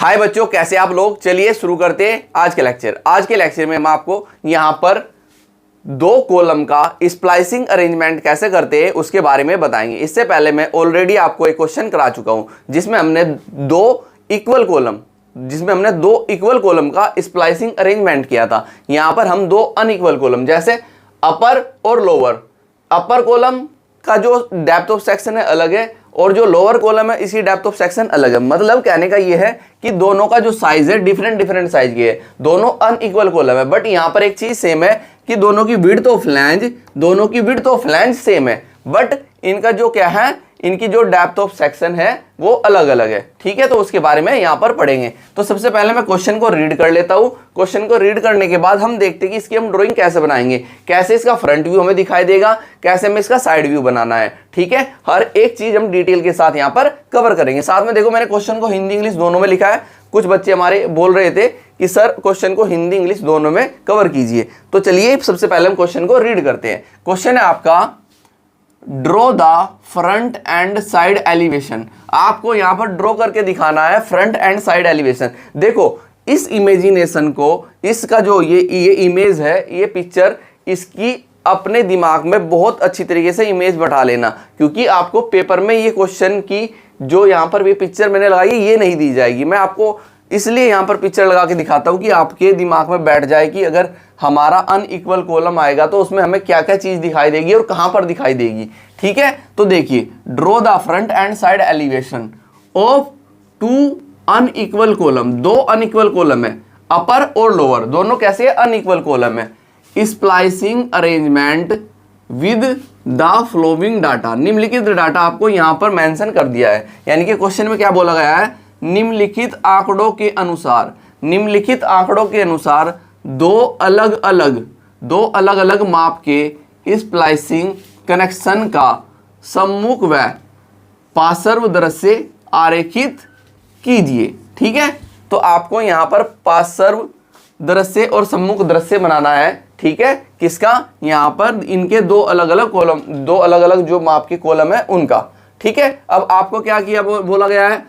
हाय बच्चों, कैसे आप लोग। चलिए शुरू करते हैं आज के लेक्चर। आज के लेक्चर में मैं आपको यहाँ पर दो कॉलम का स्प्लाइसिंग अरेंजमेंट कैसे करते हैं उसके बारे में बताएंगे। इससे पहले मैं ऑलरेडी आपको एक क्वेश्चन करा चुका हूँ जिसमें हमने दो इक्वल कॉलम का स्प्लाइसिंग अरेंजमेंट किया था। यहाँ पर हम दो अनइक्वल कॉलम जैसे अपर और लोअर, अपर कॉलम का जो डेप्थ ऑफ सेक्शन है अलग है और जो लोअर कॉलम है इसी डेप्थ ऑफ सेक्शन अलग है। मतलब कहने का ये है कि दोनों का जो साइज है डिफरेंट साइज की है, दोनों अनइक्वल कॉलम है। बट यहाँ पर एक चीज सेम है कि दोनों की विड्थ ऑफ फ्लैंज सेम है, बट इनका जो क्या है, इनकी जो डेप्थ ऑफ सेक्शन है वो अलग अलग है। ठीक है, तो उसके बारे में यहाँ पर पढ़ेंगे। तो सबसे पहले मैं क्वेश्चन को रीड कर लेता हूँ। क्वेश्चन को रीड करने के बाद हम देखते हैं कि इसकी हम ड्राइंग कैसे बनाएंगे, कैसे इसका फ्रंट व्यू हमें दिखाई देगा, कैसे हमें इसका साइड व्यू बनाना है। ठीक है, हर एक चीज हम डिटेल के साथ यहाँ पर कवर करेंगे। साथ में देखो मैंने क्वेश्चन को हिंदी इंग्लिश दोनों में लिखा है। कुछ बच्चे हमारे बोल रहे थे कि सर क्वेश्चन को हिंदी इंग्लिश दोनों में कवर कीजिए। तो चलिए सबसे पहले हम क्वेश्चन को रीड करते हैं। क्वेश्चन है आपका draw the front and side elevation. आपको यहां पर ड्रॉ करके दिखाना है फ्रंट एंड साइड एलिवेशन। देखो इस इमेजिनेशन को, इसका जो ये इमेज है, ये पिक्चर, इसकी अपने दिमाग में बहुत अच्छी तरीके से इमेज बैठा लेना, क्योंकि आपको पेपर में ये क्वेश्चन की जो यहाँ पर ये पिक्चर मैंने लगाई है ये नहीं दी जाएगी। मैं आपको इसलिए यहाँ पर पिक्चर लगा के दिखाता हूँ कि आपके दिमाग में बैठ जाए कि अगर हमारा अनइक्वल कॉलम आएगा तो उसमें हमें क्या क्या चीज दिखाई देगी और कहां पर दिखाई देगी। ठीक है, तो देखिए draw the front and side elevation of two unequal column. दो अनइक्वल कॉलम है, अपर और लोअर, दोनों कैसे है, अनइक्वल कॉलम है। Splicing arrangement with the flowing data. निम्नलिखित डाटा आपको यहां पर मेंशन कर दिया है, यानी कि क्वेश्चन में क्या बोला गया है, निम्नलिखित आंकड़ों के अनुसार दो अलग अलग माप के स्प्लाइसिंग कनेक्शन का सम्मुख व पार्श्व दृश्य आरेखित कीजिए। ठीक है, तो आपको यहां पर पार्श्व दृश्य और सम्मुख दृश्य बनाना है। ठीक है, किसका, यहां पर इनके दो अलग अलग जो माप के कॉलम है उनका। ठीक है, अब आपको क्या किया बोला गया है,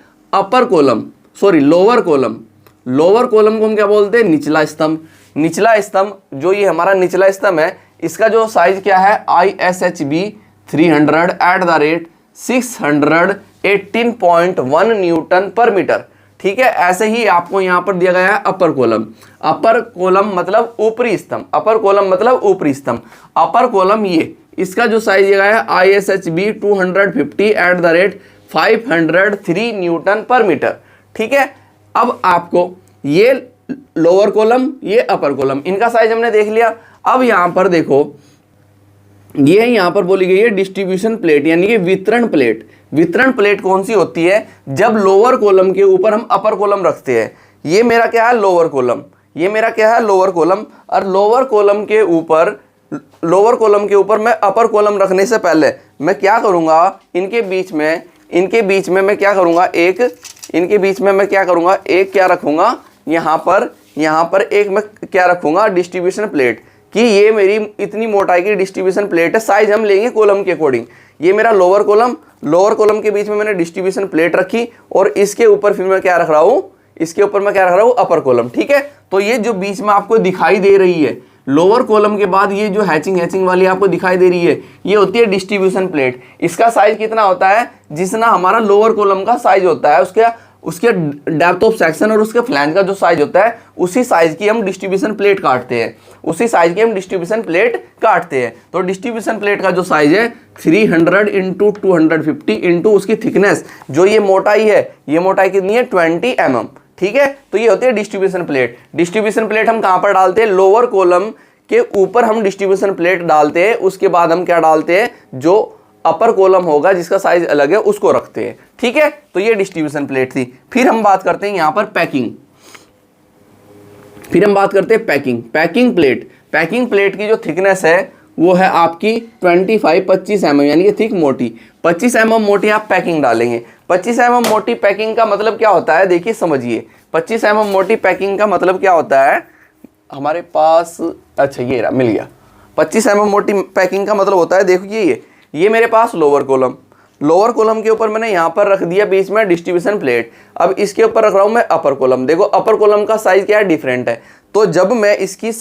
लोअर कॉलम को हम क्या बोलते हैं, निचला स्तंभ। जो ये हमारा निचला स्तंभ है इसका जो साइज क्या है, ISHB 300 @ 618.1 न्यूटन पर मीटर। ठीक है, ऐसे ही आपको यहां पर दिया गया है अपर कॉलम मतलब ऊपरी स्तंभ। अपर कॉलम ये इसका जो साइज दिया गया है ISHB 250 @ 503 न्यूटन पर मीटर। ठीक है, अब आपको ये लोअर कॉलम, ये अपर कॉलम, इनका साइज हमने देख लिया। अब यहां पर देखो ये यहां पर बोली गई है डिस्ट्रीब्यूशन प्लेट, यानी कि वितरण प्लेट कौन सी होती है, जब लोअर कॉलम के ऊपर हम अपर कॉलम रखते हैं। ये मेरा क्या है, लोअर कॉलम, और लोअर कॉलम के ऊपर मैं अपर कॉलम रखने से पहले मैं क्या करूंगा, इनके बीच में मैं क्या करूंगा, एक क्या रखूंगा, यहाँ पर एक मैं क्या रखूंगा, डिस्ट्रीब्यूशन प्लेट, कि ये मेरी इतनी मोटाई की डिस्ट्रीब्यूशन प्लेट है। साइज हम लेंगे कॉलम के अकॉर्डिंग। ये मेरा लोअर कॉलम के बीच में मैंने डिस्ट्रीब्यूशन प्लेट रखी और इसके ऊपर फिर मैं क्या रख रहा हूँ, अपर कॉलम। ठीक है, तो ये जो बीच में आपको दिखाई दे रही है लोअर कॉलम के बाद ये जो हैचिंग वाली आपको दिखाई दे रही है, ये होती है डिस्ट्रीब्यूशन प्लेट। इसका साइज कितना होता है, जितना हमारा लोअर कॉलम का साइज होता है, उसके डेप्थ ऑफ सेक्शन और उसके फ्लैंज का जो साइज होता है उसी साइज की हम डिस्ट्रीब्यूशन प्लेट काटते हैं। तो डिस्ट्रीब्यूशन प्लेट का जो साइज है 300 × 250 × उसकी थिकनेस, जो ये मोटाई है, ये मोटाई कितनी है, 20 mm। ठीक है, तो ये होती है डिस्ट्रीब्यूशन प्लेट हम कहां पर डालते हैं, लोअर कॉलम के ऊपर हम डिस्ट्रीब्यूशन प्लेट डालते हैं। उसके बाद हम क्या डालते हैं, जो अपर कॉलम होगा जिसका साइज अलग है उसको रखते हैं। ठीक है, तो ये डिस्ट्रीब्यूशन प्लेट थी। फिर हम बात करते हैं यहां पर पैकिंग प्लेट की जो थिकनेस है वो है आपकी 25 mm, यानी कि थिक मोटी 25 mm मोटी आप पैकिंग डालेंगे। 25 mm मोटी पैकिंग का मतलब क्या होता है, देखिए समझिए। 25 mm मोटी पैकिंग का मतलब क्या होता है, हमारे पास, अच्छा ये मिल गया। 25 mm मोटी पैकिंग का मतलब होता है, देखिए ये मेरे पास लोअर कॉलम, लोअर कॉलम के ऊपर मैंने यहाँ पर रख दिया बीच में डिस्ट्रीब्यूशन प्लेट। अब इसके ऊपर रख रहा हूँ मैं अपर कॉलम। देखो अपर कॉलम का साइज क्या है, डिफरेंट है। तो जब मैं इसकी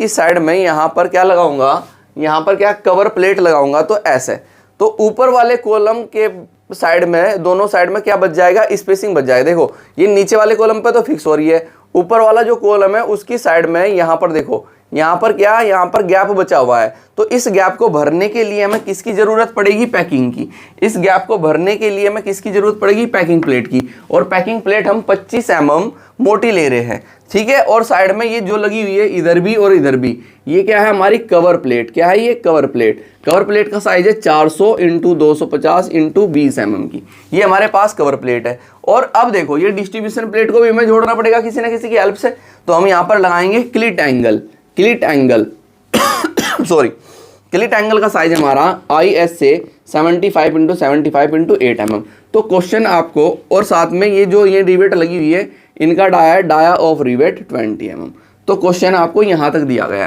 साइड में यहाँ पर क्या लगाऊंगा, यहाँ पर क्या कवर प्लेट लगाऊंगा, तो ऐसे, तो ऊपर वाले कॉलम के साइड में, दोनों साइड में क्या बच जाएगा, स्पेसिंग बच जाएगा। देखो ये नीचे वाले कॉलम पे तो फिक्स हो रही है, ऊपर वाला जो कॉलम है उसकी साइड में यहाँ पर देखो, यहाँ पर क्या, यहाँ पर गैप बचा हुआ है। तो इस गैप को भरने के लिए हमें किसकी जरूरत पड़ेगी, पैकिंग की। इस गैप को भरने के लिए हमें किसकी जरूरत पड़ेगी, पैकिंग प्लेट की। और पैकिंग प्लेट हम 25 mm मोटी ले रहे हैं, ठीक है। और साइड में ये जो लगी हुई है इधर भी और इधर भी, ये क्या है, हमारी कवर प्लेट। क्या है ये, कवर प्लेट। कवर प्लेट का साइज है 400 × 250 × 20 mm की, ये हमारे पास कवर प्लेट है। और अब देखो ये डिस्ट्रीब्यूशन प्लेट को भी हमें जोड़ना पड़ेगा किसी ना किसी की हेल्प से। तो हम यहाँ पर लगाएंगे क्लिट एंगल सॉरी, क्लिट एंगल का साइज हमारा IS से 75 × 75 × 8 mm। तो क्वेश्चन आपको, और साथ में ये जो ये रिवेट लगी हुई है, इनका डाया ऑफ रिवेट 20 mm। तो क्वेश्चन आपको यहाँ तक दिया गया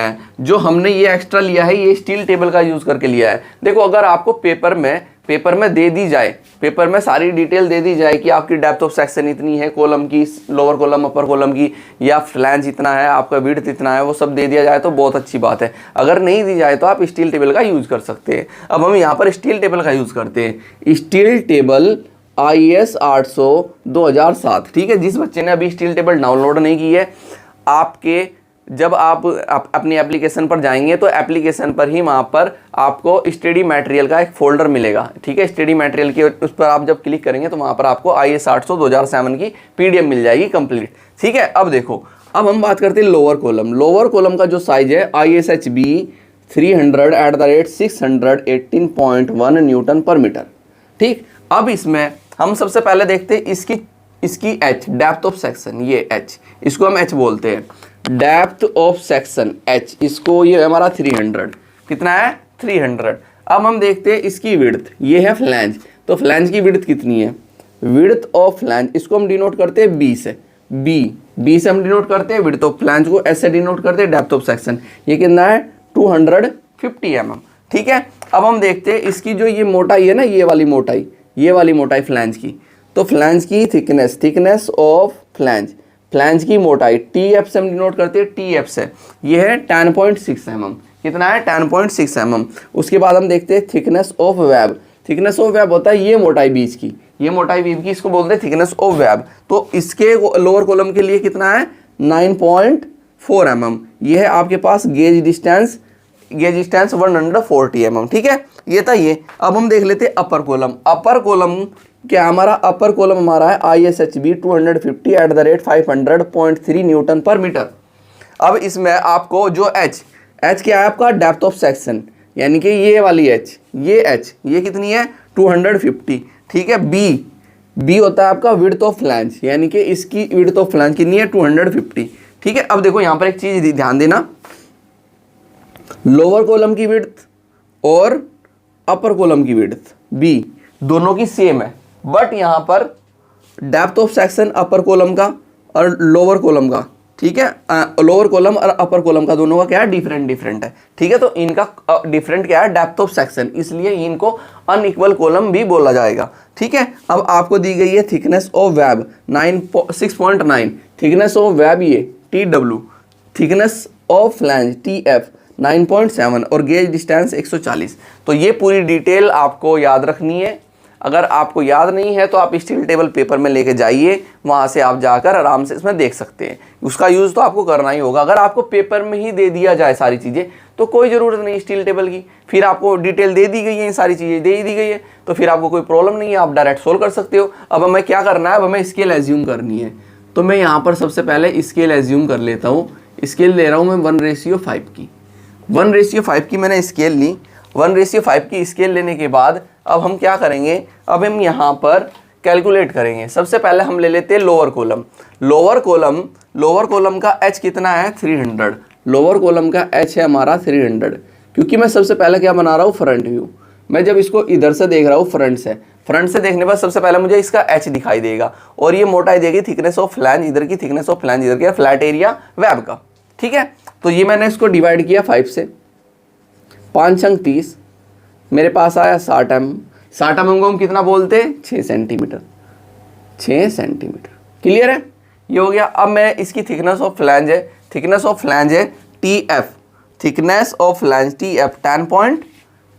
है। जो हमने ये एक्स्ट्रा लिया है ये स्टील टेबल का यूज करके लिया है। देखो अगर आपको पेपर में दे दी जाए, पेपर में सारी डिटेल दे दी जाए कि आपकी डेप्थ ऑफ सेक्शन इतनी है, कॉलम की, लोअर कॉलम अपर कॉलम की, या फ्लैंज इतना है, आपका विड्थ इतना है, वो सब दे दिया जाए तो बहुत अच्छी बात है। अगर नहीं दी जाए तो आप स्टील टेबल का यूज कर सकते हैं। अब हम यहाँ पर स्टील टेबल का यूज करते हैं, स्टील टेबल IS 800 2007, ठीक है। जिस बच्चे ने अभी स्टील टेबल डाउनलोड नहीं की है, आपके जब आप अपनी एप्लीकेशन पर जाएंगे तो एप्लीकेशन पर ही वहाँ पर आपको स्टडी मटेरियल का एक फोल्डर मिलेगा, ठीक है। स्टडी मटेरियल की उस पर आप जब क्लिक करेंगे तो वहाँ पर आपको IS 800 2007 की PDF मिल जाएगी कंप्लीट, ठीक है। अब देखो, अब हम बात करते हैं लोअर कॉलम का जो साइज है ISHB 300 @618.1 Nm/m, ठीक। अब इसमें हम सबसे पहले देखते हैं इसकी H, डेप्थ ऑफ सेक्शन, ये H, इसको हम H बोलते हैं, डेप्थ ऑफ सेक्शन H, इसको, ये हमारा 300, कितना है, 300। अब हम देखते हैं इसकी विड्थ, ये है फ्लैंज, तो फ्लैंज की विड्थ कितनी है, विड्थ ऑफ फ्लैंज, इसको हम डिनोट करते हैं B से, B से हम डिनोट करते हैं विड्थ ऑफ फ्लैंज को, S से डिनोट करते हैं डेप्थ ऑफ सेक्शन, ये कितना है 250 mm, ठीक है। अब हम देखते हैं इसकी जो ये मोटाई है ना, ये वाली मोटाई फ्लैंज की, तो फ्लैंज की थिकनेस ऑफ फ्लैंज की मोटाई TF से हम डिनोट करते हैं, TF से, ये है 10.6 mm, कितना है 10.6 mm। उसके बाद हम देखते हैं थिकनेस ऑफ वेब होता है ये मोटाई बीच की, इसको बोलते हैं थिकनेस ऑफ वेब। तो इसके लोअर कॉलम के लिए कितना है 9.4 mm, ये है आपके पास गेज डिस्टेंस 140 mm, ठीक है। ये था ये। अब हम देख लेते हैं अपर कॉलम क्या, हमारा अपर कॉलम हमारा है ISHB 250 @500.3 Nm/m। अब इसमें आपको जो H क्या है आपका, डेप्थ ऑफ सेक्शन, यानी कि ये वाली H, ये कितनी है 250, ठीक है। B होता है आपका विड्थ ऑफ फ्लैंज, यानी कि इसकी विड्थ ऑफ फ्लैंज कितनी है 250, ठीक है। अब देखो यहाँ पर एक चीज ध्यान देना, लोअर कॉलम की विड्थ और अपर कॉलम की विड्थ B दोनों की सेम है, बट यहाँ पर depth of section upper column का और लोअर कॉलम का, ठीक है, लोअर कॉलम और अपर कॉलम का दोनों का क्या है, डिफरेंट है, ठीक है। तो इनका डिफरेंट क्या है, डेप्थ ऑफ सेक्शन, इसलिए इनको अनइक्वल कॉलम भी बोला जाएगा, ठीक है। अब आपको दी गई है thickness of web 6.9, thickness of web ये TW, thickness of flange TF 9.7 और गेज डिस्टेंस 140। तो ये पूरी डिटेल आपको याद रखनी है। अगर आपको याद नहीं है तो आप स्टील टेबल पेपर में लेके जाइए, वहाँ से आप जाकर आराम से इसमें देख सकते हैं। उसका यूज़ तो आपको करना ही होगा। अगर आपको पेपर में ही दे दिया जाए सारी चीज़ें तो कोई ज़रूरत नहीं स्टील टेबल की, फिर आपको डिटेल दे दी गई है, सारी चीज़ें दे दी गई है, तो फिर आपको कोई प्रॉब्लम नहीं है, आप डायरेक्ट सोल्व कर सकते हो। अब हमें क्या करना है, अब हमें स्केल एज्यूम करनी है। तो मैं यहाँ पर सबसे पहले स्केल एज्यूम कर लेता हूँ। स्केल ले रहा हूँ मैं 1:5 की, 1:5 की मैंने स्केल ली। 1:5 की स्केल लेने के बाद अब हम क्या करेंगे, अब हम यहाँ पर कैलकुलेट करेंगे। सबसे पहले हम ले लेते हैं लोअर कॉलम का H कितना है 300, लोअर कॉलम का H है हमारा 300, क्योंकि मैं सबसे पहले क्या बना रहा हूँ, फ्रंट व्यू। मैं जब इसको इधर से देख रहा हूँ फ्रंट से देखने पर सबसे पहले मुझे इसका H दिखाई देगा, और ये मोटाई देगी थिकनेस ऑफ फ्लैंज, इधर की थिकनेस ऑफ फ्लैंज, इधर की फ्लैट एरिया वेब का, ठीक है। तो ये मैंने इसको डिवाइड किया 5 से, 5 अंक 30, मेरे पास आया 60 mm। 60 mm को हम कितना बोलते हैं? 6 सेंटीमीटर। 6 सेंटीमीटर। क्लियर है? ये हो गया। अब मैं इसकी थिकनेस ऑफ फ्लैंज है, थिकनेस ऑफ फ्लैंज है TF, thickness of flange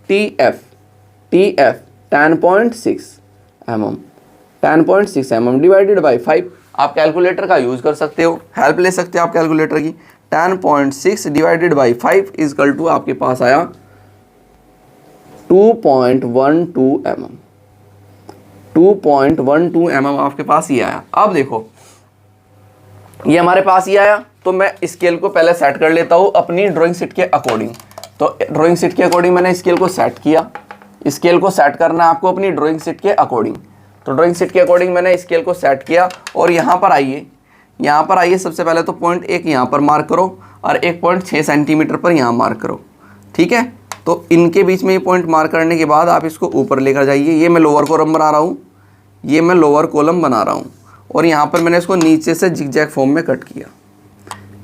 TF 10.6 mm, 10.6 mm divided by 5। आप कैलकुलेटर का यूज़ कर सकते हो, हेल्प ले सकते हो आप कैलकुलेटर की। 10.6 डिवाइडेड बाई 5 इजकल टू आपके पास आया 2.12 mm। 2.12 mm आपके पास ये आया। अब देखो ये हमारे पास ये आया, तो मैं स्केल को पहले सेट कर लेता हूँ अपनी ड्राइंग शीट के अकॉर्डिंग। तो ड्राइंग शीट के अकॉर्डिंग मैंने स्केल को सेट किया। स्केल को सेट करना है आपको अपनी ड्राइंग शीट के अकॉर्डिंग। तो ड्राइंग शीट के अकॉर्डिंग मैंने स्केल को सेट किया और यहाँ पर आइए, यहाँ पर आइए। सबसे पहले तो पॉइंट 1 यहाँ पर मार्क करो और 1.6 सेंटीमीटर पर यहाँ मार्क करो, ठीक है। तो इनके बीच में ये पॉइंट मार्क करने के बाद आप इसको ऊपर लेकर जाइए। ये मैं लोअर कॉलम बना रहा हूँ, ये मैं लोअर कॉलम बना रहा हूँ और यहाँ पर मैंने इसको नीचे से जिगजैग फॉर्म में कट किया।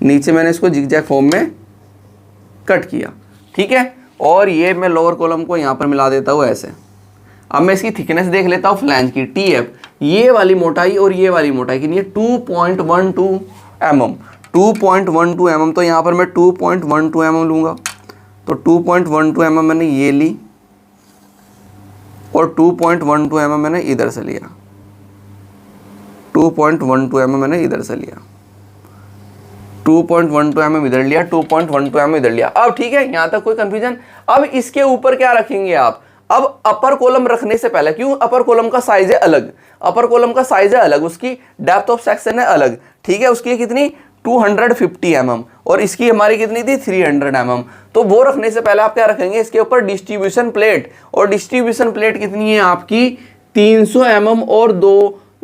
नीचे मैंने इसको जिगजैग फॉर्म में कट किया, ठीक है। और ये मैं लोअर कॉलम को यहाँ पर मिला देता हूँ ऐसे। अब मैं इसकी थिकनेस देख लेता हूँ फ्लैंज की, TF, ये वाली मोटाई और ये वाली मोटाई कितनी है? 2.12 mm। 2.12 mm, तो यहाँ पर मैं 2.12 mm लूँगा। तो 2.12 mm मैंने ये ली और 2.12 mm मैंने इधर से लिया। 2.12 mm मैंने इधर से लिया, 2.12 mm इधर लिया, 2.12 mm इधर लिया। अब ठीक है, यहाँ तक कोई कंफ्यूजन? अब इसके ऊपर क्या रखेंगे आप? अब अपर कॉलम रखने से पहले, क्यों? अपर कॉलम का साइज है अलग, अपर कॉलम का साइज है अलग, उसकी डेप्थ ऑफ सेक्शन है अलग, ठीक है। उसकी कितनी? 250 mm और इसकी हमारी कितनी थी? 300 mm। तो वो रखने से पहले आप क्या रखेंगे? इसके ऊपर डिस्ट्रीब्यूशन प्लेट, और डिस्ट्रीब्यूशन प्लेट कितनी है आपकी? 300 mm और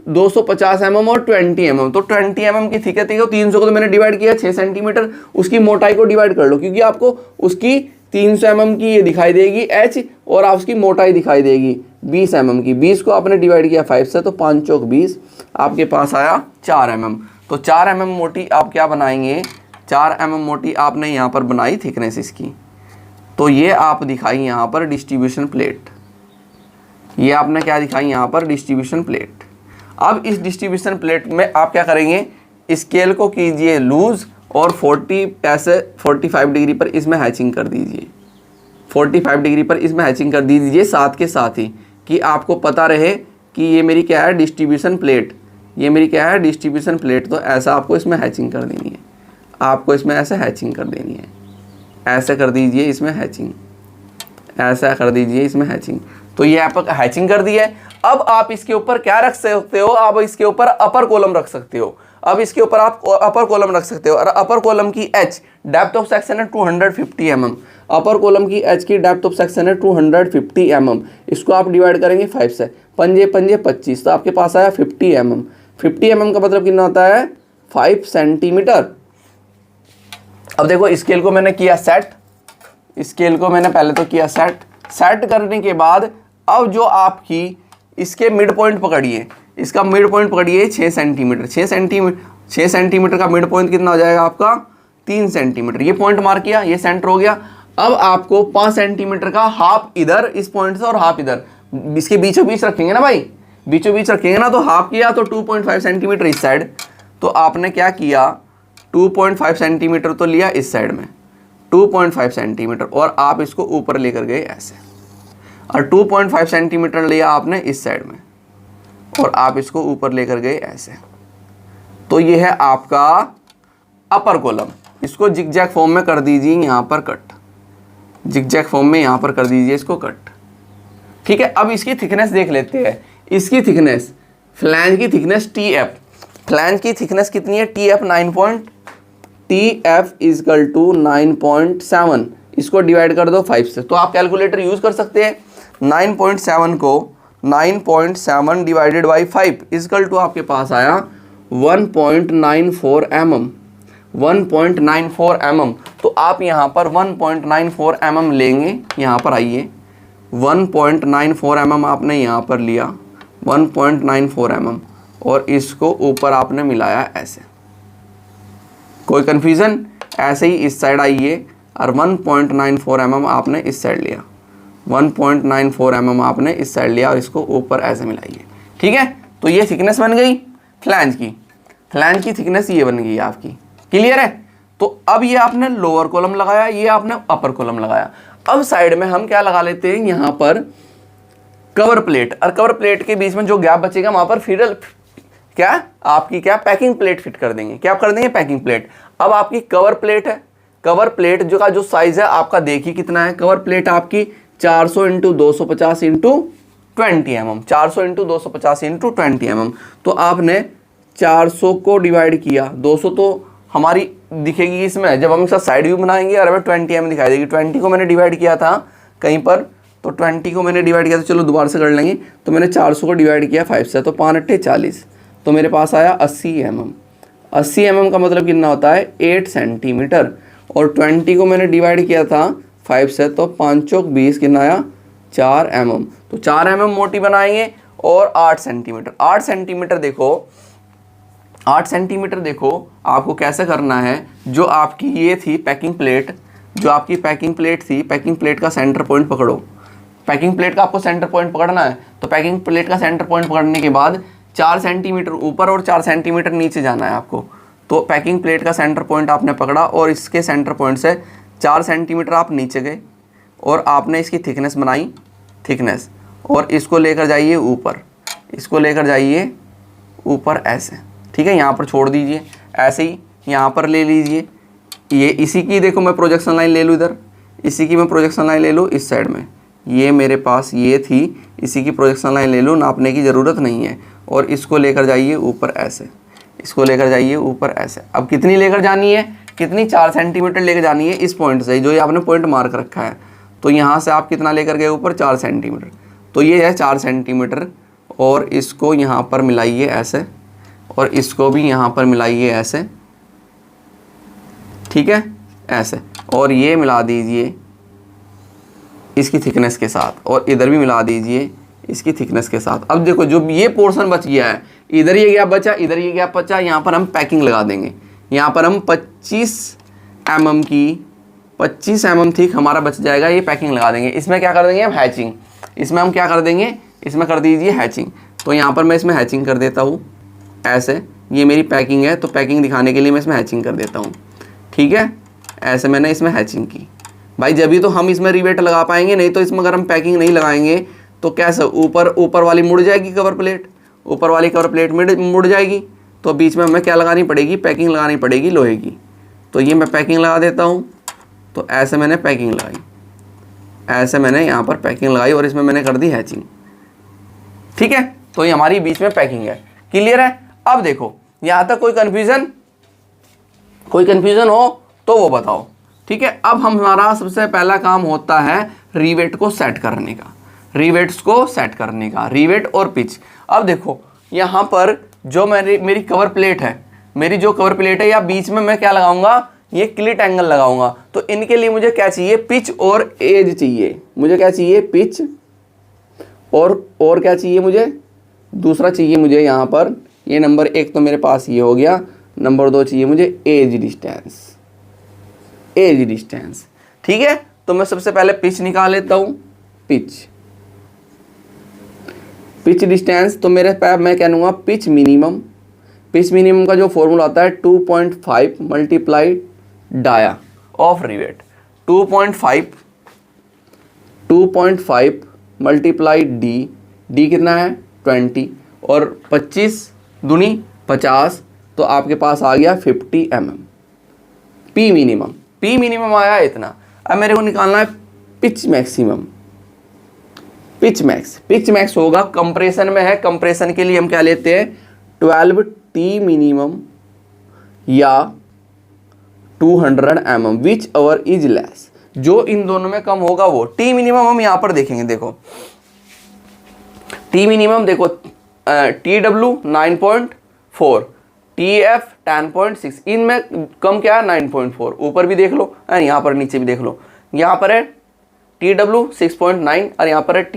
250 mm और 20 mm। तो 20 mm की थिकनेस है, 300 को तो मैंने डिवाइड किया 6 सेंटीमीटर, उसकी मोटाई को डिवाइड कर लो, क्योंकि आपको उसकी 300 mm की ये दिखाई देगी H और आप उसकी मोटाई दिखाई देगी 20 mm की। 20 को आपने डिवाइड किया 5 से, तो 5 चौक 20, आपके पास आया 4 mm। तो 4 mm मोटी आप क्या बनाएंगे? 4 mm मोटी आपने यहाँ पर बनाई थिकनेस इसकी। तो ये आप दिखाई यहाँ पर डिस्ट्रीब्यूशन प्लेट, ये आपने क्या दिखाई यहाँ पर? Distribution plate. अब इस डिस्ट्रीब्यूशन प्लेट में आप क्या करेंगे? स्केल को कीजिए लूज और 45 डिग्री पर इसमें हैचिंग कर दीजिए। 45 डिग्री पर इसमें हैचिंग कर दीजिए, साथ के साथ ही कि आपको पता रहे कि ये मेरी क्या है? Distribution plate. ये मेरी क्या है? Distribution plate. तो ऐसा आपको इसमें हैचिंग कर देनी है, आपको इसमें ऐसे हैचिंग कर देनी है। ऐसे कर दीजिए इसमें हैचिंग, ऐसा कर दीजिए इसमें हैचिंग। तो ये आप हैचिंग कर दी है। अब आप इसके ऊपर क्या रख सकते हो? आप इसके ऊपर अपर कॉलम रख सकते हो। अब इसके ऊपर आप अपर कॉलम रख सकते हो और अपर कॉलम की H डेप्थ ऑफ सेक्शन है 250 mm। अपर कॉलम की H की डेप्थ ऑफ सेक्शन है 250 mm। इसको आप डिवाइड करेंगे 5 से, पंजे पंजे 25, तो आपके पास आया 50 mm। 50 mm का मतलब कितना होता है? 5 सेंटीमीटर। अब देखो स्केल को मैंने किया सेट, स्केल को मैंने पहले तो किया सेट। सेट करने के बाद अब जो आपकी इसके मिड पॉइंट पकड़िए, इसका मिड पॉइंट पकड़िए 6 सेंटीमीटर। 6 सेंटीमीटर का मिड पॉइंट कितना हो जाएगा आपका? 3 सेंटीमीटर। ये पॉइंट मार्क किया, ये सेंटर हो गया। अब आपको 5 सेंटीमीटर का हाफ इधर इस पॉइंट से और हाफ इधर, इसके बीचों बीच रखेंगे ना भाई, बीचों बीच रखेंगे ना, तो हाफ किया तो 2.5 सेंटीमीटर इस साइड। तो आपने क्या किया? 2.5 सेंटीमीटर तो लिया इस साइड में, 2.5 सेंटीमीटर, और आप इसको ऊपर लेकर गए ऐसे, और 2.5 सेंटीमीटर लिया आपने इस साइड में और आप इसको ऊपर लेकर गए ऐसे। तो ये है आपका अपर कॉलम। इसको जिगजैग फॉर्म में कर दीजिए यहाँ पर कट, जिगजैग फॉर्म में यहाँ पर कर दीजिए इसको कट, ठीक है। अब इसकी थिकनेस देख लेते हैं। इसकी थिकनेस, फ्लैंज की थिकनेस TF, फ्लैंज की थिकनेस कितनी है? TF equal to 9.7। इसको डिवाइड कर दो 5 से, तो आप कैलकुलेटर यूज कर सकते हैं। 9.7 को 9.7 डिवाइडेड बाई 5 इजकल टू आपके पास आया 1.94 mm। 1.94 mm। तो आप यहाँ पर 1.94 mm लेंगे, यहाँ पर आइए, 1.94 mm आपने यहाँ पर लिया, 1.94 mm, और इसको ऊपर आपने मिलाया ऐसे। कोई कन्फ्यूज़न? ऐसे ही इस साइड आइए, और 1.94 mm आपने इस साइड लिया, 1.94 mm आपने इस साइड लिया और इसको ऊपर ऐसे मिलाइए। ठीक है, तो ये थिकनेस बन गई फ्लैंज की। फ्लैंज की थिकनेस ये बन गई आपकी। क्लियर है? तो अब ये आपने लोअर कॉलम लगाया, ये आपने अपर कॉलम लगाया। अब साइड में हम क्या लगा लेते हैं, यहाँ पर कवर प्लेट, और कवर प्लेट के बीच में जो गैप बचेगा वहां पर फिर क्या आपकी क्या पैकिंग प्लेट फिट कर देंगे। क्या कर देंगे? Packing plate. अब आपकी कवर प्लेट है, कवर प्लेट जो का जो साइज है आपका देखिए कितना है। कवर प्लेट आपकी 400 into 250 into 20 mm, 400 into 250 into 20 mm। तो आपने 400 को डिवाइड किया, 200 तो हमारी दिखेगी इसमें जब हम इसका साइड व्यू बनाएंगे और हमें 20 mm दिखाई देगी। 20 को मैंने डिवाइड किया था कहीं पर, तो 20 को मैंने डिवाइड किया था, चलो दोबारा से कर लेंगे। तो मैंने 400 को डिवाइड किया 5 से, तो 5 8 40, तो मेरे पास आया 80 mm। 80 mm का मतलब कितना होता है? 8 सेंटीमीटर। और 20 को मैंने डिवाइड किया था 5 से, तो 5 चौक 20 कितना आया? 4 mm। तो 4 mm मोटी बनाएंगे और 8 सेंटीमीटर। 8 सेंटीमीटर देखो, 8 सेंटीमीटर देखो आपको कैसे करना है। जो आपकी ये थी पैकिंग प्लेट, जो आपकी पैकिंग प्लेट थी, पैकिंग प्लेट का सेंटर पॉइंट पकड़ो। पैकिंग प्लेट का आपको सेंटर पॉइंट पकड़ना है, तो पैकिंग प्लेट का सेंटर पॉइंट पकड़ने के बाद 4 सेंटीमीटर ऊपर और 4 सेंटीमीटर नीचे जाना है आपको। तो पैकिंग प्लेट का सेंटर पॉइंट आपने पकड़ा और इसके सेंटर पॉइंट से 4 सेंटीमीटर आप नीचे गए और आपने इसकी थिकनेस बनाई, थिकनेस, और इसको लेकर जाइए ऊपर, इसको लेकर जाइए ऊपर ऐसे। ठीक है, यहाँ पर छोड़ दीजिए, ऐसे ही यहाँ पर ले लीजिए। ये इसी की देखो मैं प्रोजेक्शन लाइन ले लूँ इधर, इसी की मैं प्रोजेक्शन लाइन ले लूँ इस साइड में, ये मेरे पास ये थी, इसी की प्रोजेक्शन लाइन ले लूँ, नापने की ज़रूरत नहीं है। और इसको लेकर जाइए ऊपर ऐसे, इसको लेकर जाइए ऊपर ऐसे। अब कितनी लेकर जानी है? कितनी? 4 सेंटीमीटर लेकर जानी है इस पॉइंट से, जो ये आपने पॉइंट मार्क रखा है। तो यहाँ से आप कितना लेकर गए ऊपर? 4 सेंटीमीटर। तो ये है 4 सेंटीमीटर, और इसको यहाँ पर मिलाइए ऐसे, और इसको भी यहाँ पर मिलाइए ऐसे। ठीक है, ऐसे, और ये मिला दीजिए इसकी थिकनेस के साथ, और इधर भी मिला दीजिए इसकी थिकनेस के साथ। अब देखो जो ये पोर्शन बच गया है, इधर ये गैप बचा, इधर ये गैप बचा, यहाँ पर हम पैकिंग लगा देंगे। यहाँ पर हम 25 mm की 25 mm थिक हमारा बच जाएगा, ये पैकिंग लगा देंगे। इसमें क्या कर देंगे हम? हैचिंग। इसमें हम क्या कर देंगे? इसमें कर दीजिए हैचिंग। तो यहाँ पर मैं इसमें हैचिंग कर देता हूँ ऐसे। ये मेरी पैकिंग है, तो पैकिंग दिखाने के लिए मैं इसमें हैचिंग कर देता हूँ। ठीक है, ऐसे मैंने इसमें हैचिंग की। भाई जब भी तो हम इसमें रिवेट लगा पाएंगे, नहीं तो इसमें अगर हम पैकिंग नहीं लगाएंगे तो कैसे? ऊपर वाली मुड़ जाएगी कवर प्लेट, ऊपर वाली कवर प्लेट मुड़ जाएगी, तो बीच में हमें क्या लगानी पड़ेगी? पैकिंग लगानी पड़ेगी लोहे की। तो ये मैं पैकिंग लगा देता हूँ। तो ऐसे मैंने पैकिंग लगाई, ऐसे मैंने यहाँ पर पैकिंग लगाई और इसमें मैंने कर दी हैचिंग। ठीक है, तो ये हमारी बीच में पैकिंग है। क्लियर है? अब देखो यहाँ तक कोई कन्फ्यूजन हो तो वो बताओ। ठीक है, अब हमारा सबसे पहला काम होता है रिवेट को सेट करने का, रिवेट्स को सेट करने का, रिवेट और पिच। अब देखो यहाँ पर जो मेरी कवर प्लेट है, मेरी जो कवर प्लेट है, या बीच में मैं क्या लगाऊंगा? ये क्लिट एंगल लगाऊंगा। तो इनके लिए मुझे क्या चाहिए? पिच और एज चाहिए। मुझे क्या चाहिए? पिच और क्या चाहिए मुझे? दूसरा चाहिए मुझे यहाँ पर, ये नंबर 1 तो मेरे पास ये हो गया, नंबर 2 चाहिए मुझे एज डिस्टेंस, एज डिस्टेंस। ठीक है, तो मैं सबसे पहले पिच निकाल लेता हूँ। पिच डिस्टेंस, तो मेरे पास मैं कह लूँगा पिच मिनिमम। पिच मिनिमम का जो फॉर्मूला आता है 2.5 multiply dia of rivet. 2.5 multiply D कितना है? 20, और 25 दूनी 50, तो आपके पास आ गया 50 mm। पी मिनिमम आया इतना। अब मेरे को निकालना है पिच मैक्सिमम। पिच मैक्स होगा, कंप्रेशन में है। कंप्रेशन के लिए हम क्या लेते हैं? 12 टी मिनिमम या 200 mm, which our is less. जो इन दोनों में कम होगा वो। टी मिनिमम हम यहाँ पर देखेंगे, देखो टी मिनिमम देखो, TW 9.4, TF 10.6, इनमें कम क्या है? 9.4। ऊपर भी देख लो, यहाँ पर नीचे भी देख लो। यहाँ पर है TW 6.9 और यहाँ पर है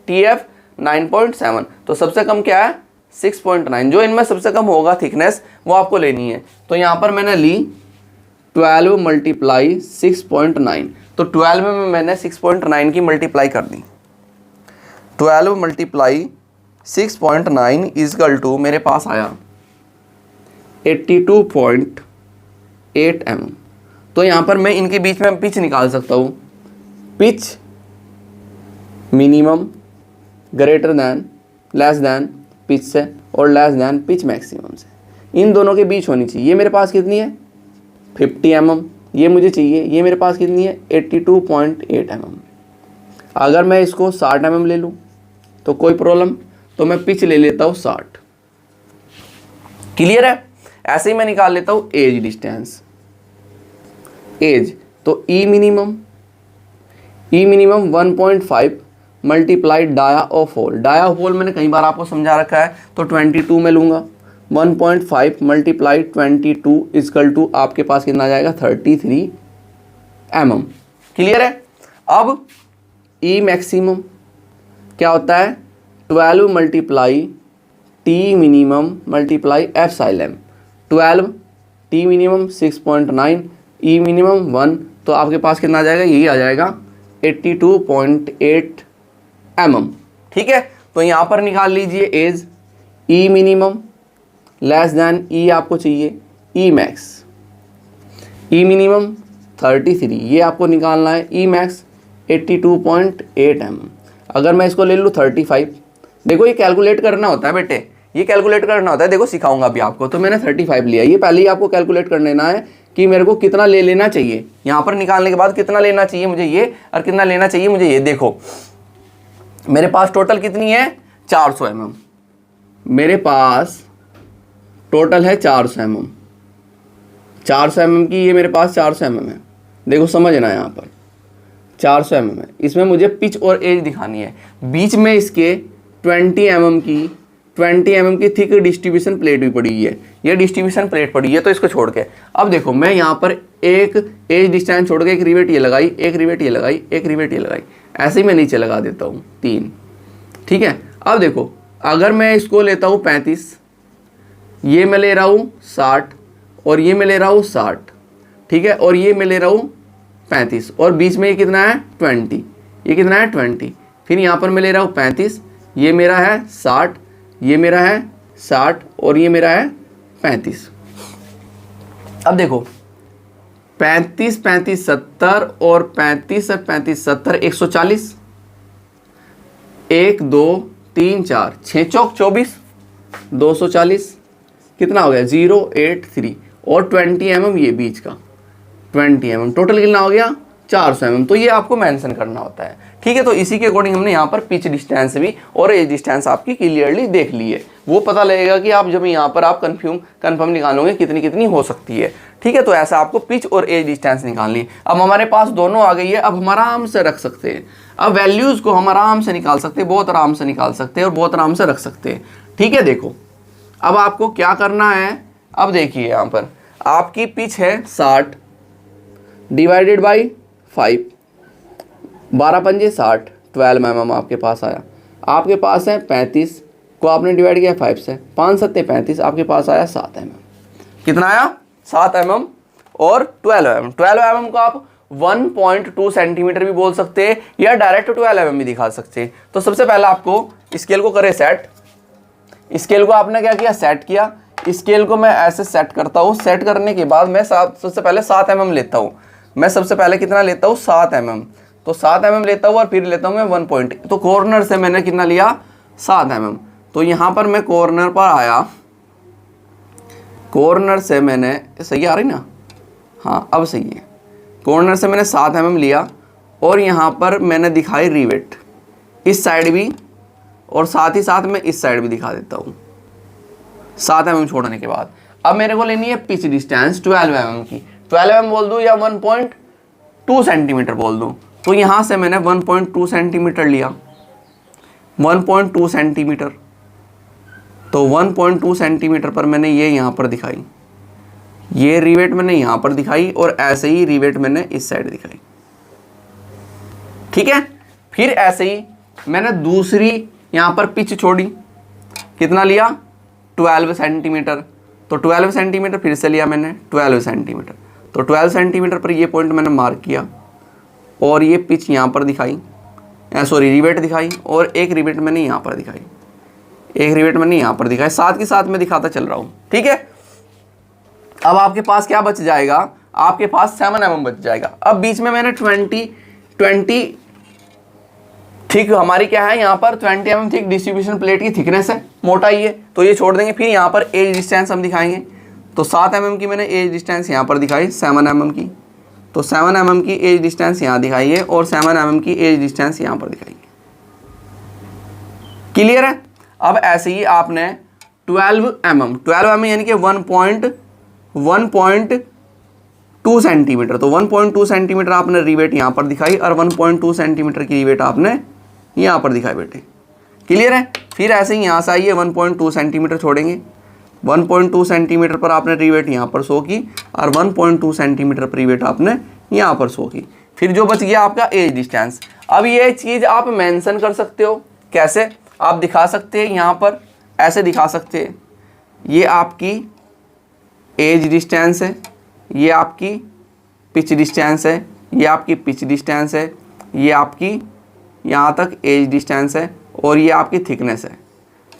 TF 9.7। तो सबसे कम क्या है? 6.9। जो इनमें सबसे कम होगा थिकनेस, वो आपको लेनी है। तो यहाँ पर मैंने ली 12 मल्टीप्लाई 6.9, तो 12 में मैंने 6.9 की मल्टीप्लाई कर दी। 12 मल्टीप्लाई 6.9 इजकल टू मेरे पास आया 82.8 mm। तो यहाँ पर मैं इनके बीच में पिच निकाल सकता हूँ, pitch minimum greater than less than pitch से और लेस दैन पिच मैक्सिमम से, इन दोनों के बीच होनी चाहिए। ये मेरे पास कितनी है 50 mm, ये मुझे चाहिए, ये मेरे पास कितनी है 82.8 mm। अगर मैं इसको 60 mm ले लूँ तो कोई प्रॉब्लम, तो मैं पिच ले लेता हूँ 60। क्लियर है? ऐसे ही मैं निकाल लेता हूँ एज डिस्टेंस, एज तो e minimum 1.5 multiply dia of hole, dia of hole मैंने कई बार आपको समझा रखा है, तो 22 में लूँगा। 1.5 मल्टीप्लाई 22 इजकल टू आपके पास कितना आ जाएगा 33 mm। क्लियर है? अब ई मैक्सिमम क्या होता है 12 multiply T minimum multiply epsilon, 12 T minimum 6.9 ई मिनिमम 1, तो आपके पास कितना आ जाएगा, यही आ जाएगा 82.8 mm। ठीक है, तो यहाँ पर निकाल लीजिए एज ई मिनिमम लेस दैन ई आपको चाहिए ई मैक्स, ई मिनिमम 33 ये आपको निकालना है, ई मैक्स 82.8 mm। अगर मैं इसको ले लूँ 35, देखो ये कैलकुलेट करना होता है बेटे, ये कैलकुलेट करना होता है, देखो सिखाऊंगा अभी आपको। तो मैंने 35 लिया, ये पहले ही आपको कैलकुलेट कर लेना है कि मेरे को कितना ले लेना चाहिए, यहाँ पर निकालने के बाद कितना लेना चाहिए मुझे ये और कितना लेना चाहिए मुझे ये। देखो मेरे पास टोटल कितनी है 400 mm, मेरे पास टोटल है 400 mm, 400 mm की ये मेरे पास 400 mm है। देखो समझना यहाँ पर 400 mm है, इसमें मुझे पिच और एज दिखानी है। बीच में इसके 20 mm की थिक डिस्ट्रीब्यूशन प्लेट भी पड़ी हुई है, ये डिस्ट्रीब्यूशन प्लेट पड़ी है। तो इसको छोड़ के अब देखो मैं यहाँ पर एक एज डिस्टेंस छोड़ के एक रिवेट ये लगाई, एक रिवेट ये लगाई, एक रिवेट ये लगाई, ऐसे ही मैं नीचे लगा देता हूँ 3। ठीक है, अब देखो अगर मैं इसको लेता हूँ 35, ये मैं ले रहा हूँ 60 और ये मैं ले रहा हूँ 60, ठीक है, और ये मैं ले रहा हूँ 35 और बीच में ये कितना है 20, ये कितना है 20, फिर यहाँ पर मैं ले रहा हूँ 35, ये मेरा है 60, ये मेरा है 60 और ये मेरा है 35। अब देखो 35 35 70 और 35 और 35 70 140, 1 2 3 4 6 चौक 24, 240 कितना हो गया 083 और 20 mm ये बीच का 20 mm, टोटल कितना हो गया 400 mm। तो ये आपको मेंशन करना होता है। ठीक है, तो इसी के अकॉर्डिंग हमने यहाँ पर पिच डिस्टेंस भी और एज डिस्टेंस आपकी क्लियरली देख ली है। वो पता लगेगा कि आप जब यहाँ पर आप कन्फर्म निकालोगे कितनी कितनी हो सकती है। ठीक है, तो ऐसा आपको पिच और एज डिस्टेंस निकालनी। अब हमारे पास दोनों आ गई है, अब हम आराम से रख सकते हैं, अब वैल्यूज़ को हम आराम से निकाल सकते हैं, बहुत आराम से निकाल सकते हैं और बहुत आराम से रख सकते हैं। ठीक है, देखो अब आपको क्या करना है, अब देखिए यहाँ पर आपकी पिच है 60 डिवाइडेड बाई 5, 12 पंजे 60, 12 mm आपके पास आया। आपके पास है 35 को आपने डिवाइड किया 5 से, 5 7 35, आपके पास आया 7 mm। कितना आया 7 mm और 12 mm। 12 mm को आप 1.2 सेंटीमीटर भी बोल सकते हैं या डायरेक्ट 12 mm भी दिखा सकते हैं। तो सबसे पहले आपको स्केल को करें सेट, स्केल को आपने क्या किया सेट किया, स्केल को मैं ऐसे सेट करता हूँ। सेट करने के बाद मैं सबसे पहले 7 mm लेता हूँ, मैं सबसे पहले कितना लेता हूँ 7 mm, तो 7 mm लेता हूँ और फिर लेता हूँ मैं 1 पॉइंट, तो कॉर्नर से मैंने कितना लिया 7 mm। तो यहाँ पर मैं कॉर्नर पर आया, कॉर्नर से मैंने सही आ रही ना, हाँ अब सही है, कॉर्नर से मैंने 7 mm लिया और यहाँ पर मैंने दिखाई रिवेट इस साइड भी और साथ ही साथ मैं इस साइड भी दिखा देता हूँ 7 mm छोड़ने के बाद। अब मेरे को लेनी है पिच डिस्टेंस 12 mm की, 12 mm बोल दूँ या 1.2 सेंटीमीटर बोल दूँ, तो यहाँ से मैंने 1.2 सेंटीमीटर लिया, 1.2 सेंटीमीटर, तो 1.2 सेंटीमीटर पर मैंने ये यहाँ पर दिखाई, ये रिवेट मैंने यहाँ पर दिखाई और ऐसे ही रिवेट मैंने इस साइड दिखाई। ठीक है, फिर ऐसे ही मैंने दूसरी यहाँ पर पिच छोड़ी, कितना लिया 12 सेंटीमीटर, तो 12 सेंटीमीटर फिर से लिया मैंने 12 सेंटीमीटर, तो 12 सेंटीमीटर पर ये पॉइंट मैंने मार्क किया और ये पिच यहाँ पर दिखाई, सॉरी रिवेट दिखाई, और एक रिवेट मैंने यहाँ पर दिखाई, एक रिवेट मैंने यहाँ पर दिखाई, साथ के साथ मैं दिखाता चल रहा हूँ। ठीक है, अब आपके पास क्या बच जाएगा, आपके पास 7 mm बच जाएगा। अब बीच में मैंने 20 थिक हमारी क्या है यहाँ पर 20 mm थिक डिस्ट्रीब्यूशन प्लेट की थिकनेस है, मोटाई है, तो ये छोड़ देंगे। फिर यहाँ पर एज डिस्टेंस हम दिखाएंगे, तो 7 mm की मैंने एज डिस्टेंस यहाँ पर दिखाई, 7 mm की, तो 7 mm की एज डिस्टेंस यहाँ दिखाई है और 7 mm की एज डिस्टेंस यहाँ पर दिखाई है। क्लियर है। अब ऐसे ही आपने 12 mm यानी कि 1.2 सेंटीमीटर, तो 1.2 सेंटीमीटर आपने रिवेट यहाँ पर दिखाई और 1.2 सेंटीमीटर की रिवेट आपने यहाँ पर दिखाई बेटे। क्लियर है। फिर ऐसे ही यहाँ से आइए 1.2 सेंटीमीटर छोड़ेंगे, 1.2 सेंटीमीटर पर आपने रिवेट यहाँ पर शो की और 1.2 सेंटीमीटर पर रिवेट आपने यहाँ पर शो की। फिर जो बच गया आपका एज डिस्टेंस। अब ये चीज़ आप मेंशन कर सकते हो, कैसे आप दिखा सकते हैं, यहाँ पर ऐसे दिखा सकते हैं, ये आपकी एज डिस्टेंस है, ये आपकी पिच डिस्टेंस है, ये आपकी पिच डिस्टेंस है, ये आपकी यहाँ तक एज डिस्टेंस है और ये आपकी थिकनेस है।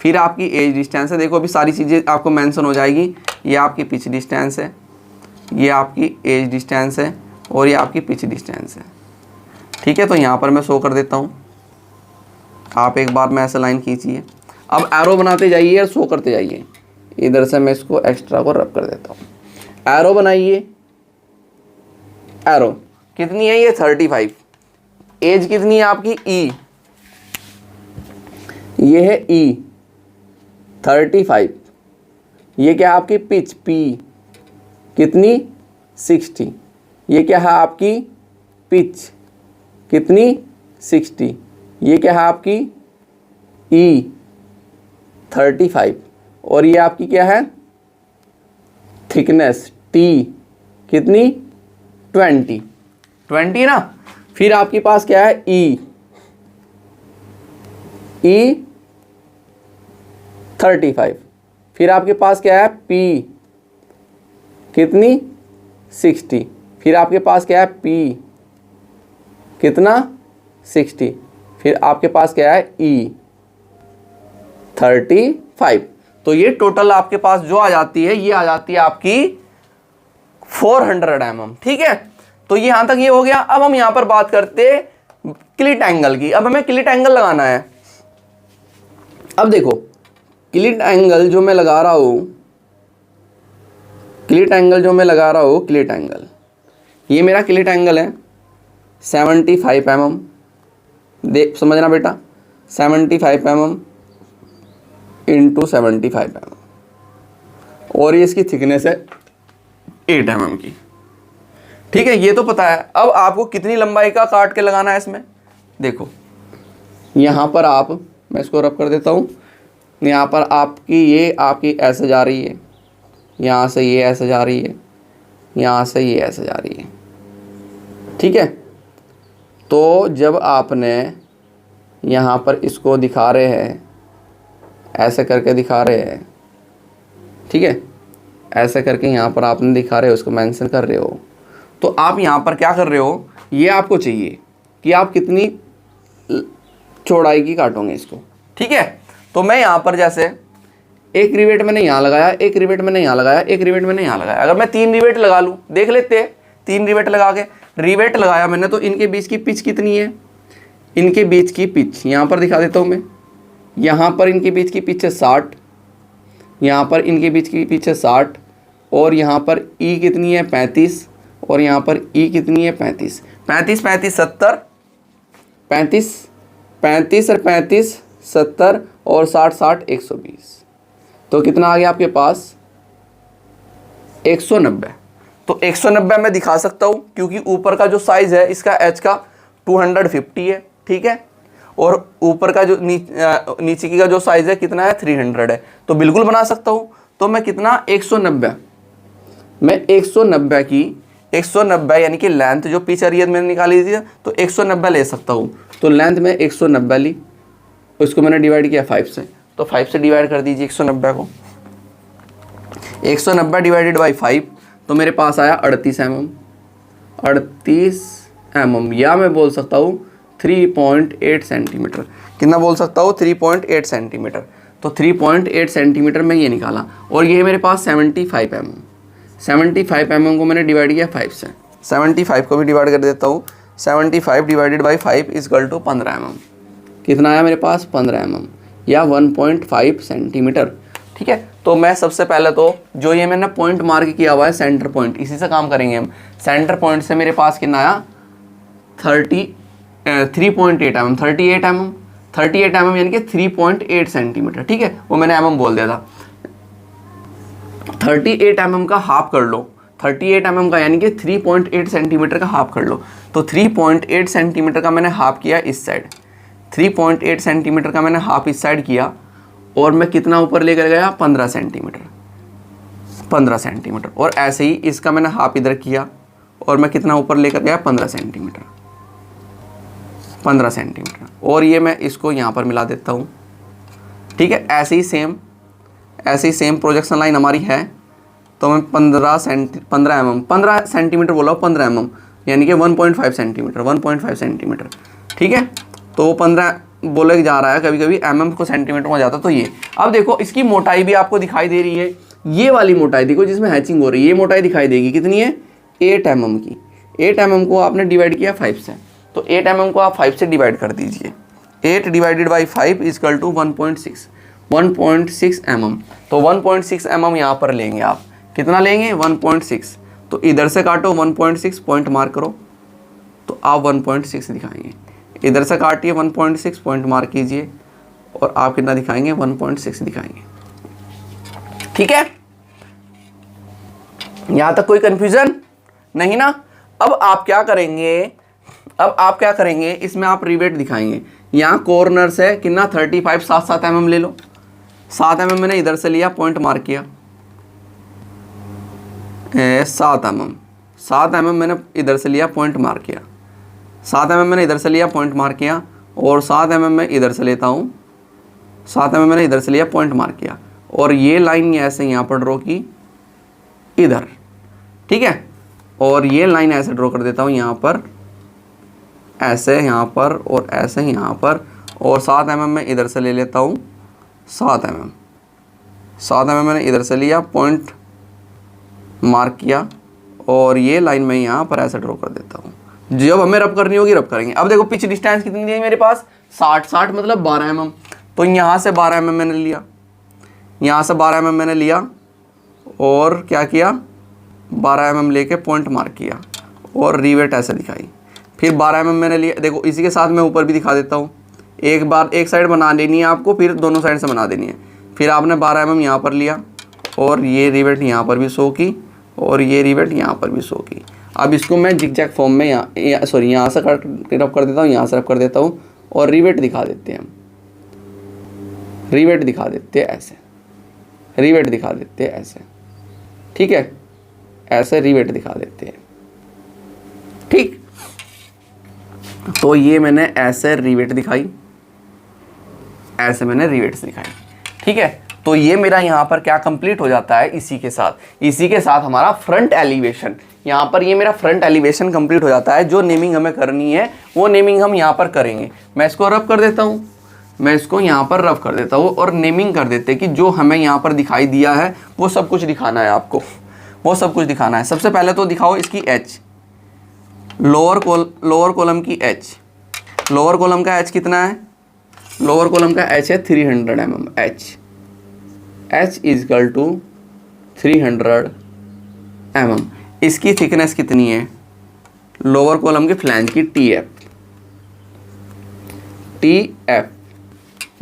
फिर आपकी एज डिस्टेंस है, देखो अभी सारी चीज़ें आपको मेंशन हो जाएगी। ये आपकी पिच डिस्टेंस है, ये आपकी एज डिस्टेंस है और ये आपकी पिच डिस्टेंस है। ठीक है, तो यहाँ पर मैं शो कर देता हूँ, आप एक बार में ऐसे लाइन खींचिए। अब एरो बनाते जाइए और शो करते जाइए। इधर से मैं इसको एक्स्ट्रा को रब कर देता हूँ। एरो बनाइए, एरो कितनी है ये 35, एज कितनी है आपकी ई, ये है ई 35, ये क्या है आपकी पिच पी कितनी 60, ये क्या है आपकी पिच कितनी 60, ये क्या है आपकी ई 35 और ये आपकी क्या है थिकनेस टी कितनी 20 ना। फिर आपके पास क्या है ई 35, फिर आपके पास क्या है पी कितनी 60, फिर आपके पास क्या है पी कितना 60, फिर आपके पास क्या है ई 35। तो ये टोटल आपके पास जो आ जाती है, ये आ जाती है आपकी 400 mm। ठीक है, तो यहां तक ये हो गया। अब हम यहां पर बात करते क्लिट एंगल की। अब हमें क्लिट एंगल लगाना है। अब देखो क्लिट एंगल जो मैं लगा रहा हूं, क्लिट एंगल जो मैं लगा रहा हूं, क्लिट एंगल, ये मेरा क्लिट एंगल है 75 mm। देख समझना बेटा, 75 mm इंटू 75 mm, और ये इसकी थिकनेस है 8 mm की। ठीक है, ये तो पता है। अब आपको कितनी लंबाई का काट के लगाना है इसमें, देखो यहाँ पर आप, मैं इसको रब कर देता हूँ, यहाँ पर आपकी ये आपकी ऐसे जा रही है, यहाँ से ये ऐसे जा रही है, यहाँ से ये ऐसे जा रही है। ठीक है, तो जब आपने यहाँ पर इसको दिखा रहे हैं, ऐसे करके दिखा रहे हैं, ठीक है, ऐसे करके यहाँ पर आपने दिखा रहे हो, उसको मेंशन कर रहे हो, तो आप यहाँ पर क्या कर रहे हो, ये आपको चाहिए कि आप कितनी चौड़ाई की काटोगे इसको। ठीक है, तो मैं यहाँ पर जैसे एक रिवेट मैंने यहाँ लगाया, एक रिवेट मैंने यहाँ लगाया, एक रिवेट मैंने यहाँ लगाया। अगर मैं 3 रिवेट लगा लूँ, देख लेते हैं, 3 रिवेट लगा के रिवेट लगाया मैंने, तो इनके बीच की पिच कितनी है, इनके बीच की पिच यहाँ पर दिखा देता हूँ मैं। यहाँ पर इनके बीच की पिच है 60, यहाँ पर इनके बीच की पिच है 60, और यहाँ पर ई कितनी है 35, और यहाँ पर ई कितनी है 35, 35 35 70, 35 35 और 35 70 और 60 60 120, तो कितना आ गया आपके पास 190। तो 190 मैं दिखा सकता हूँ क्योंकि ऊपर का जो साइज़ है इसका एच का 250 है। ठीक है, और ऊपर का जो नीचे की का जो साइज़ है कितना है 300 है, तो बिल्कुल बना सकता हूँ। तो मैं कितना 190, मैं 190 की 190 यानी कि लेंथ जो पिच एरिया मैंने निकाली थी, तो 190 ले सकता हूँ। तो लेंथ में 190 ली, उसको मैंने डिवाइड किया 5 से, तो 5 से डिवाइड कर दीजिए 190 को, 190 डिवाइडेड बाई 5, तो मेरे पास आया 38 mm, 38 mm, या मैं बोल सकता हूँ 3.8 सेंटीमीटर। कितना बोल सकता हूँ? 3.8 सेंटीमीटर। तो 3.8 सेंटीमीटर में ये निकाला। और ये मेरे पास 75 mm, 75 mm को मैंने डिवाइड किया 5 से। 75 को भी डिवाइड कर देता हूँ। 75 divided by 5 equal to 15 mm। कितना आया मेरे पास? 15 mm या 1.5 सेंटीमीटर। ठीक है, तो मैं सबसे पहले तो जो ये मैंने पॉइंट मार्क किया हुआ है सेंटर पॉइंट, इसी से काम करेंगे हम। सेंटर पॉइंट से मेरे पास कितना आया? 3.8 mm, 38 mm यानी कि 3.8 सेंटीमीटर। ठीक है, वो मैंने mm बोल दिया था। 38 mm का हाफ कर लो, 38 mm का यानी कि 3.8 सेंटीमीटर का हाफ कर लो। तो 3.8 सेंटीमीटर का मैंने हाफ किया इस साइड, 3.8 सेंटीमीटर का मैंने हाफ इस साइड किया, और मैं कितना ऊपर लेकर गया? 15 सेंटीमीटर, 15 सेंटीमीटर। और ऐसे ही इसका मैंने हाफ इधर किया, और मैं कितना ऊपर लेकर गया? 15 सेंटीमीटर, 15 सेंटीमीटर। और ये मैं इसको यहाँ पर मिला देता हूँ। ठीक है, ऐसे ही सेम प्रोजेक्शन लाइन हमारी है। तो मैं 15 सेंटीमीटर बोला हूँ, 15 mm यानी कि 1.5 सेंटीमीटर, 1.5 सेंटीमीटर। ठीक है, तो 15 बोले जा रहा है, कभी कभी mm को सेंटीमीटर में जाता। तो ये अब देखो, इसकी मोटाई भी आपको दिखाई दे रही है। ये वाली मोटाई देखो जिसमें हैचिंग हो रही है, ये मोटाई दिखाई देगी। कितनी है? 8 mm की। 8 mm को आपने डिवाइड किया 5 से, तो 8 mm को आप 5 से डिवाइड कर दीजिए। 8 divided by 5 equal to 1.6 mm। तो 1.6 mm यहाँ पर लेंगे आप। कितना लेंगे? 1.6। तो इधर से काटो 1.6, पॉइंट मार्क करो, तो आप 1.6 दिखाएंगे। इधर से काटिए 1.6, पॉइंट मार्क कीजिए, और आप कितना दिखाएंगे? 1.6 दिखाएंगे। ठीक है, यहां तक कोई कंफ्यूजन नहीं ना? अब आप क्या करेंगे? इसमें आप रिवेट दिखाएंगे। यहाँ कॉर्नर से कितना? 35, 7 mm ले लो। 7 mm मैंने इधर से लिया, पॉइंट मार्क किया, 7 mm मैंने इधर से लिया, पॉइंट मार्क किया, 7 mm मैंने इधर से लिया, पॉइंट मार्क किया, और 7 mm मैं इधर से लेता हूँ, 7 mm मैंने इधर से लिया, पॉइंट मार्क किया, और ये लाइन ऐसे यहाँ पर ड्रॉ की इधर। ठीक है, और ये लाइन ऐसे ड्रॉ कर देता हूँ यहाँ पर, ऐसे यहाँ पर, और ऐसे यहाँ पर, और 7 mm मैं इधर से ले लेता हूँ, 7 mm मैंने इधर से लिया, पॉइंट मार्क किया, और ये लाइन मैं यहाँ पर ऐसे ड्रॉ कर देता हूँ। जब हमें रब करनी होगी रब करेंगे। अब देखो पिच डिस्टेंस कितनी दी है मेरे पास? 60 मतलब 12 mm। तो यहाँ से 12 mm मैंने लिया, यहाँ से 12 mm मैंने लिया, और क्या किया? 12 mm लेके पॉइंट मार्क किया, और रिवेट ऐसे दिखाई। फिर 12 mm मैंने लिया। देखो इसी के साथ मैं ऊपर भी दिखा देता हूँ। एक बार एक साइड बना लेनी है आपको, फिर दोनों साइड से बना देनी है। फिर आपने 12 mm यहाँ पर लिया, और ये रिवेट यहाँ पर भी शो की, और ये रिवेट यहाँ पर भी शो की। अब इसको मैं जिगजैग फॉर्म में यहाँ से रब कर देता हूँ, यहाँ से रब कर देता हूँ, और रिवेट दिखा देते हैं हम। रिवेट दिखा देते हैं ऐसे, रिवेट दिखा देते हैं ऐसे। ठीक है, ऐसे रिवेट दिखा देते हैं। ठीक, तो ये मैंने ऐसे रिवेट दिखाई, ऐसे मैंने रिवेट्स दिखाई। ठीक है, तो ये मेरा यहाँ पर क्या कंप्लीट हो जाता है? इसी के साथ हमारा फ्रंट एलिवेशन, यहाँ पर ये मेरा फ्रंट एलिवेशन कंप्लीट हो जाता है। जो नेमिंग हमें करनी है वो नेमिंग हम यहाँ पर करेंगे। मैं इसको रब कर देता हूँ, मैं इसको यहाँ पर रब कर देता हूँ, और नेमिंग कर देते हैं कि जो हमें यहाँ पर दिखाई दिया है वो सब कुछ दिखाना है आपको, वो सब कुछ दिखाना है। सबसे पहले तो दिखाओ इसकी एच, लोअर कॉलम की एच। लोअर कॉलम का एच कितना है? लोअर कॉलम का एच है 300 mm। H equal to 300 mm। इसकी थिकनेस कितनी है? लोअर कॉलम की फ्लैंज की टीएफ,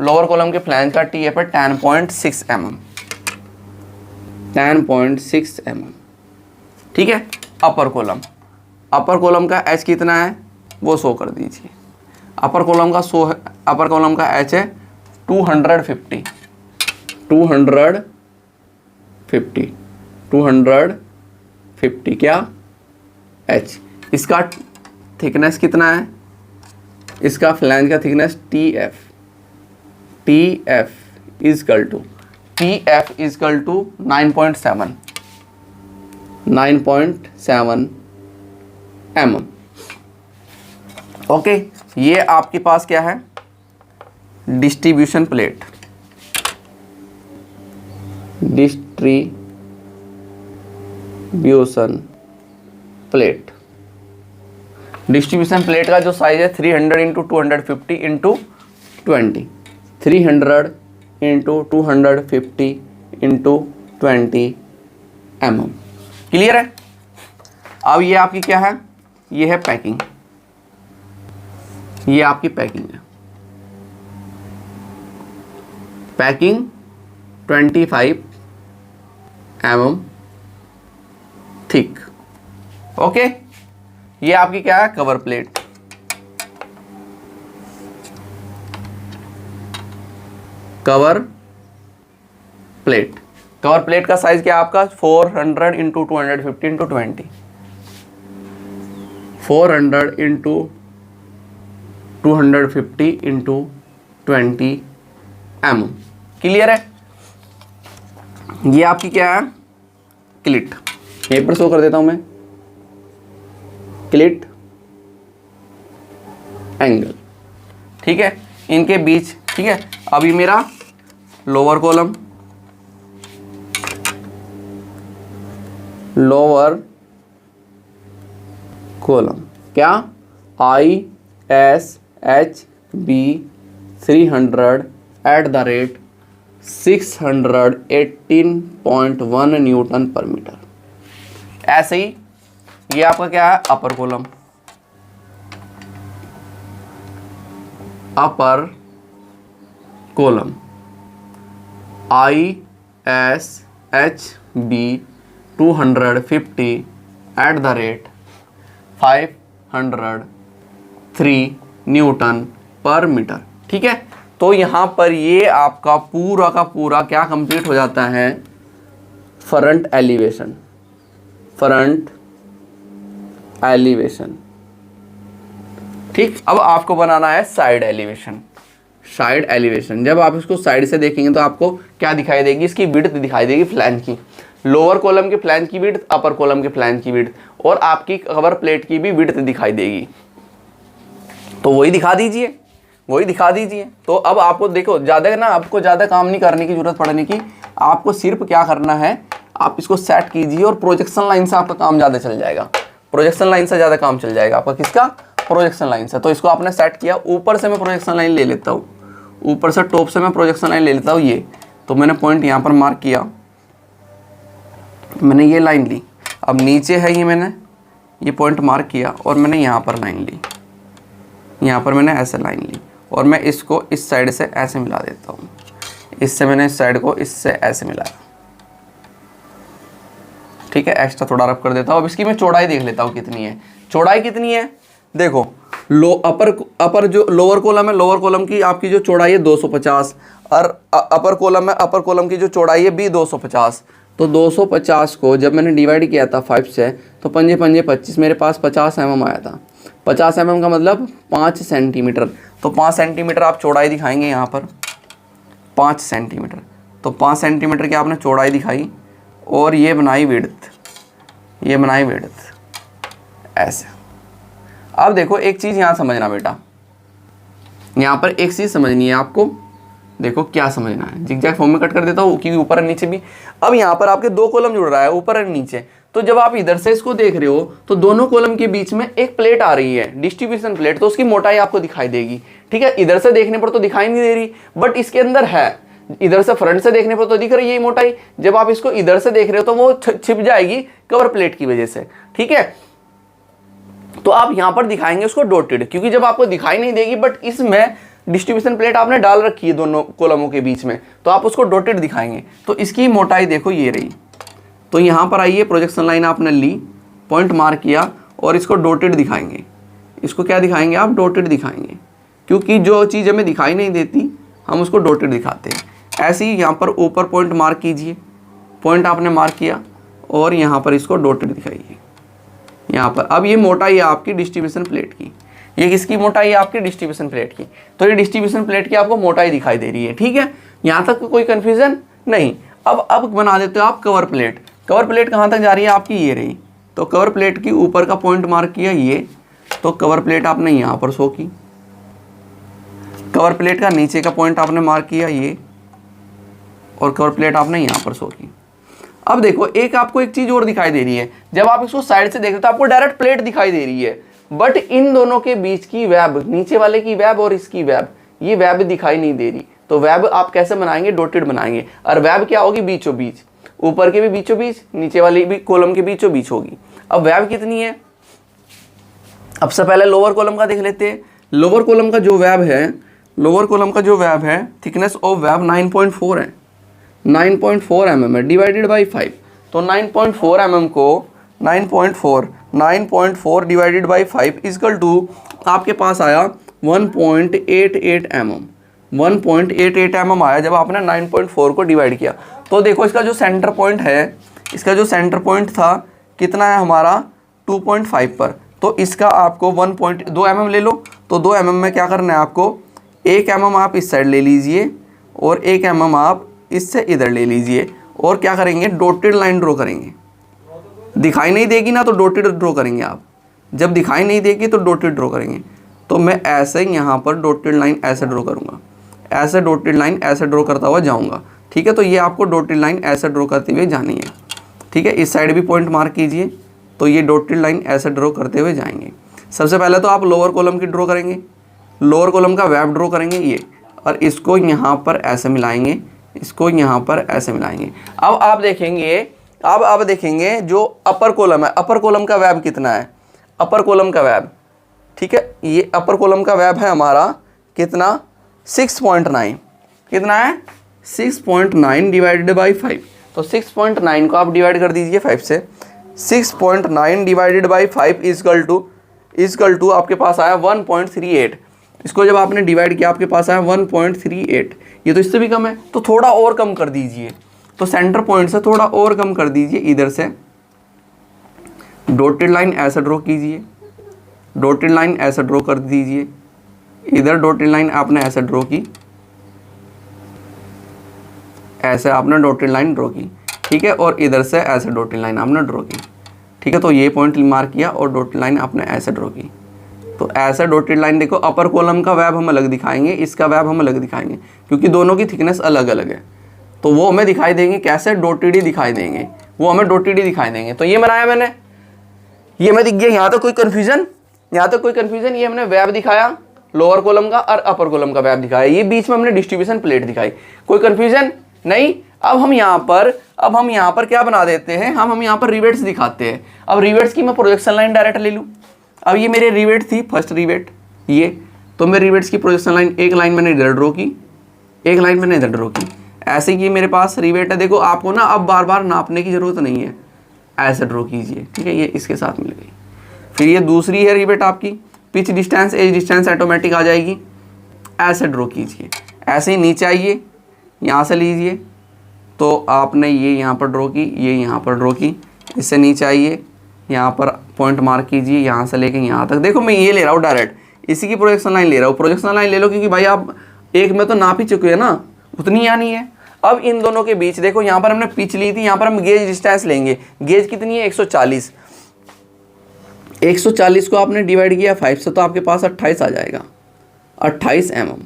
लोअर कॉलम के फ्लैंज का टीएफ है 10.6 mm, 10.6 mm। ठीक है, अपर कॉलम का एच कितना है वो शो कर दीजिए। अपर कॉलम का एच है 250 क्या एच। इसका थिकनेस कितना है? इसका फ्लैंज का thickness TF equal to 9.7 9.7 mm। Okay, ये आपके पास क्या है, distribution plate. Distribution plate, distribution plate का जो साइज है 300 into 250 into 20, 300 into 250 into 20 mm। Clear है। अब ये आपकी क्या है, ये है पैकिंग, ये आपकी पैकिंग है। Packing 25 mm thick. ओके, ये आपकी क्या है, cover plate. Cover plate, cover plate का साइज क्या है आपका, 400 into 250 into 20, 400 into 250 into 20 mm। Clear है। ये आपकी क्या है, क्लिट। यहीं पर शो कर देता हूं मैं, क्लिट एंगल। ठीक है, इनके बीच। ठीक है, अभी मेरा लोअर कॉलम, लोअर कॉलम क्या, ISHB 300 at the rate 618.1 newton per metre. ऐसे ही ये आपका क्या है, upper column, upper column ISHB 250 at the rate 503 newton per metre. ठीक है, तो यहाँ पर ये आपका पूरा का पूरा क्या कंप्लीट हो जाता है, फ्रंट एलिवेशन, फ्रंट एलिवेशन। ठीक, अब आपको बनाना है साइड एलिवेशन। साइड एलिवेशन, जब आप इसको साइड से देखेंगे तो आपको क्या दिखाई देगी, इसकी विड्थ दिखाई देगी फ्लैंज की, लोअर कॉलम के फ्लैंज की विड्थ, अपर कॉलम के फ्लैंज की विड्थ, और आपकी कवर प्लेट की भी विड्थ दिखाई देगी। तो वही दिखा दीजिए, वही दिखा दीजिए। तो अब आपको देखो, ज़्यादा ना, आपको ज़्यादा काम नहीं करने की जरूरत पड़ने की, आपको सिर्फ क्या करना है, आप इसको सेट कीजिए और प्रोजेक्शन लाइन से आपका काम ज़्यादा चल जाएगा। प्रोजेक्शन लाइन से ज़्यादा काम चल जाएगा आपका, किसका, प्रोजेक्शन लाइन से। तो इसको आपने सेट किया, ऊपर से मैं प्रोजेक्शन लाइन ले लेता हूँ, ऊपर से टॉप से मैं प्रोजेक्शन लाइन ले लेता हूँ। ये तो मैंने पॉइंट यहाँ पर मार्क किया, मैंने ये लाइन ली। अब नीचे है ये, मैंने ये पॉइंट मार्क किया और मैंने यहाँ पर लाइन ली, यहाँ पर मैंने ऐसे लाइन ली और मैं इसको इस साइड से ऐसे मिला देता हूँ, इससे मैंने इस साइड को इससे ऐसे मिलाया। ठीक है, एक्स्ट्रा थोड़ा रफ कर देता हूँ। अब इसकी मैं चौड़ाई देख लेता हूँ कितनी है, चौड़ाई कितनी है। देखो, अपर जो लोअर कॉलम है, लोअर कॉलम की आपकी जो चौड़ाई है 250, और अपर कॉलम है, अपर कॉलम की जो चौड़ाई है भी 250। तो 250 को जब मैंने डिवाइड किया था 5 से, तो 5 5 25, मेरे पास 50 mm आया था। 50 mm का मतलब 5 सेंटीमीटर। तो 5 सेंटीमीटर आप चौड़ाई दिखाएंगे यहाँ पर, 5 सेंटीमीटर। तो 5 सेंटीमीटर की आपने चौड़ाई दिखाई और ये बनाई विड्थ, ये बनाई विड्थ ऐसे। अब देखो एक चीज़ यहाँ समझना बेटा, यहाँ पर एक चीज़ समझनी है आपको। देखो क्या समझना है, जिगजैग फॉर्म में कट कर देता हूँ क्योंकि ऊपर और नीचे भी। अब यहाँ पर आपके 2 कॉलम जुड़ रहा है, ऊपर और नीचे। तो जब आप इधर से इसको देख रहे हो तो दोनों कॉलम के बीच में एक प्लेट आ रही है, डिस्ट्रीब्यूशन प्लेट। तो उसकी मोटाई आपको दिखाई देगी। ठीक है, इधर से देखने पर तो दिखाई नहीं दे रही, बट इसके अंदर है। इधर से फ्रंट से देखने पर तो दिख रही है मोटाई, जब आप इसको इधर से देख रहे हो तो वो छिप जाएगी कवर प्लेट की वजह से। ठीक है, तो आप यहां पर दिखाएंगे उसको डॉटेड, क्योंकि जब आपको दिखाई नहीं देगी, बट इसमें डिस्ट्रीब्यूशन प्लेट आपने डाल रखी है दोनों कॉलमों के बीच में, तो आप उसको डॉटेड दिखाएंगे। तो इसकी मोटाई देखो ये रही। तो यहां पर आइए, प्रोजेक्शन लाइन आपने ली, पॉइंट मार्क किया और इसको डॉटेड दिखाएंगे। इसको क्या दिखाएंगे आप, डॉटेड दिखाएंगे, क्योंकि जो चीज़ हमें दिखाई नहीं देती हम उसको डॉटेड दिखाते हैं। ऐसे ही यहाँ पर ऊपर पॉइंट मार्क कीजिए, पॉइंट आपने मार्क किया और यहाँ पर इसको डॉटेड दिखाइए यहाँ पर। अब ये मोटाई है आपकी डिस्ट्रीब्यूशन प्लेट की, ये किसकी मोटाई है, आपकी डिस्ट्रीब्यूशन प्लेट की। तो ये डिस्ट्रीब्यूशन प्लेट की आपको मोटाई दिखाई दे रही है। ठीक है, यहाँ तक कोई कन्फ्यूजन नहीं। अब बना देते हो आप कवर प्लेट। कवर प्लेट कहाँ तक जा रही है आपकी, ये रही। तो कवर प्लेट की ऊपर का पॉइंट मार्क किया ये, तो कवर प्लेट आपने यहाँ पर शो की। कवर प्लेट का नीचे का पॉइंट आपने मार्क किया ये, और कवर प्लेट आपने यहाँ पर शो की। अब देखो एक आपको एक चीज और दिखाई दे रही है, जब आप इसको साइड से देखते हो तो आपको डायरेक्ट प्लेट दिखाई दे रही है, बट इन दोनों के बीच की वेब, नीचे वाले की वेब और इसकी वेब, ये वेब दिखाई नहीं दे रही। तो वेब आप कैसे बनाएंगे, डॉटेड बनाएंगे। और वेब क्या होगी, बीचों बीच, ऊपर के भी बीचों बीच, नीचे वाली भी कॉलम के बीचों बीच होगी। अब वेब कितनी है, अब से पहले लोअर कॉलम का देख लेते हैं। लोअर कॉलम का जो वेब है, लोअर कॉलम का जो वेब है, थिकनेस ऑफ वेब 9.4 है, 9.4 mm है, डिवाइडेड बाई 5। तो 9.4 mm को 9.4 डिवाइडेड बाई 5 इक्वल टू आपके पास आया 1.88 mm, 1.88 mm आया जब आपने 9.4 को डिवाइड किया। तो देखो इसका जो सेंटर पॉइंट है, इसका जो सेंटर पॉइंट था कितना है हमारा 2.5 पर। तो इसका आपको 1.2 mm ले लो। तो 2 mm में क्या करना है आपको, 1 mm आप इस साइड ले लीजिए और 1 mm आप इससे इधर ले लीजिए, और क्या करेंगे, डॉटेड लाइन ड्रॉ करेंगे। दिखाई नहीं देगी ना तो डॉटेड ड्रॉ करेंगे आप, जब दिखाई नहीं देगी तो डॉटेड ड्रॉ करेंगे। तो मैं ऐसे यहाँ पर डॉटेड लाइन ऐसे ड्रॉ करूँगा, ऐसे डॉटेड लाइन ऐसे ड्रॉ करता हुआ जाऊँगा। ठीक है, तो ये आपको डॉटेड लाइन ऐसे ड्रॉ करते हुए जानी है। ठीक है, इस साइड भी पॉइंट मार्क कीजिए। तो ये डॉटेड लाइन ऐसे ड्रॉ करते हुए जाएंगे। सबसे पहले तो आप लोअर कॉलम की ड्रॉ करेंगे, लोअर कॉलम का वेब ड्रॉ करेंगे ये, और इसको यहाँ पर ऐसे मिलाएंगे, इसको यहाँ पर ऐसे मिलाएंगे। अब आप देखेंगे, अब आप देखेंगे जो अपर कॉलम है, अपर कॉलम का वेब कितना है, अपर कॉलम का वेब, ठीक है, ये अपर कॉलम का वेब है हमारा कितना, 6.9, कितना है 6.9 डिवाइडेड बाई 5। तो 6.9 को आप डिवाइड कर दीजिए 5 से, 6.9 डिवाइडेड बाई 5 इक्वल टू आपके पास आया 1.38। इसको जब आपने डिवाइड किया आपके पास आया 1.38। ये तो इससे भी कम है, तो थोड़ा और कम कर दीजिए। तो सेंटर पॉइंट से थोड़ा और कम कर दीजिए, इधर से डॉटेड लाइन ऐसे ड्रॉ कीजिए, डॉटेड लाइन ऐसे ड्रॉ कर दीजिए, इधर डॉटेड लाइन आपने ऐसे ड्रॉ की, ऐसे आपने डॉटेड लाइन ड्रॉ की। ठीक है, और इधर से ऐसे डॉटेड लाइन आपने ड्रॉ की। ठीक है, तो ये पॉइंट मार्क किया और डॉटेड लाइन आपने ऐसे ड्रॉ की। तो ऐसा डॉटेड लाइन देखो, अपर कॉलम का वेब हम अलग दिखाएंगे, इसका वेब हम अलग दिखाएंगे, क्योंकि दोनों की थिकनेस अलग अलग है। तो वो हमें दिखाई देंगे कैसे, डॉटेड ही दिखाई देंगे, वो हमें डॉटेड ही दिखाई देंगे। तो ये बनाया मैंने, ये मैं दिख गया। यहाँ तो कोई कन्फ्यूजन, यहाँ तो कोई कन्फ्यूजन, ये हमने वेब दिखाया लोअर कॉलम का और अपर कॉलम का वेब दिखाया, ये बीच में हमने डिस्ट्रीब्यूशन प्लेट दिखाई, कोई कन्फ्यूजन नहीं। अब हम यहाँ पर क्या बना देते हैं, हम यहाँ पर रिवेट्स दिखाते हैं। अब रिवेट्स की मैं प्रोजेक्शन लाइन डायरेक्ट ले लूँ। अब ये मेरे रिवेट थी, फर्स्ट रिवेट ये, तो मैं रिवेट्स की प्रोजेक्शन लाइन, एक लाइन मैंने इधर ड्रॉ की, एक लाइन मैंने इधर ड्रॉ की, ऐसे ही मेरे पास रिवेट है। देखो आपको ना अब बार बार नापने की जरूरत नहीं है, ऐसे ड्रॉ कीजिए। ठीक है, ये इसके साथ मिल गई। फिर ये दूसरी है रिवेट आपकी, pitch distance edge distance automatic आ जाएगी, ऐसे ड्रॉ कीजिए। ऐसे ही नीचे आइए, यहाँ से लीजिए, तो आपने ये यहाँ पर ड्रॉ की, ये यहाँ पर ड्रॉ की, इससे नीचे आइए, यहाँ पर पॉइंट मार्क कीजिए, यहाँ से लेके यहाँ तक। देखो मैं ये ले रहा हूँ डायरेक्ट, इसी की प्रोजेक्शन लाइन ले रहा हूँ। प्रोजेक्शन लाइन ले लो, क्योंकि भाई आप एक में तो नाप ही चुके हैं ना, उतनी आनी है। अब इन दोनों के बीच देखो, यहाँ पर हमने पिच ली थी, यहाँ पर हम गेज डिस्टेंस लेंगे। गेज कितनी है, 140। 140 को आपने डिवाइड किया 5 से, तो आपके पास 28 आ जाएगा, 28 mm,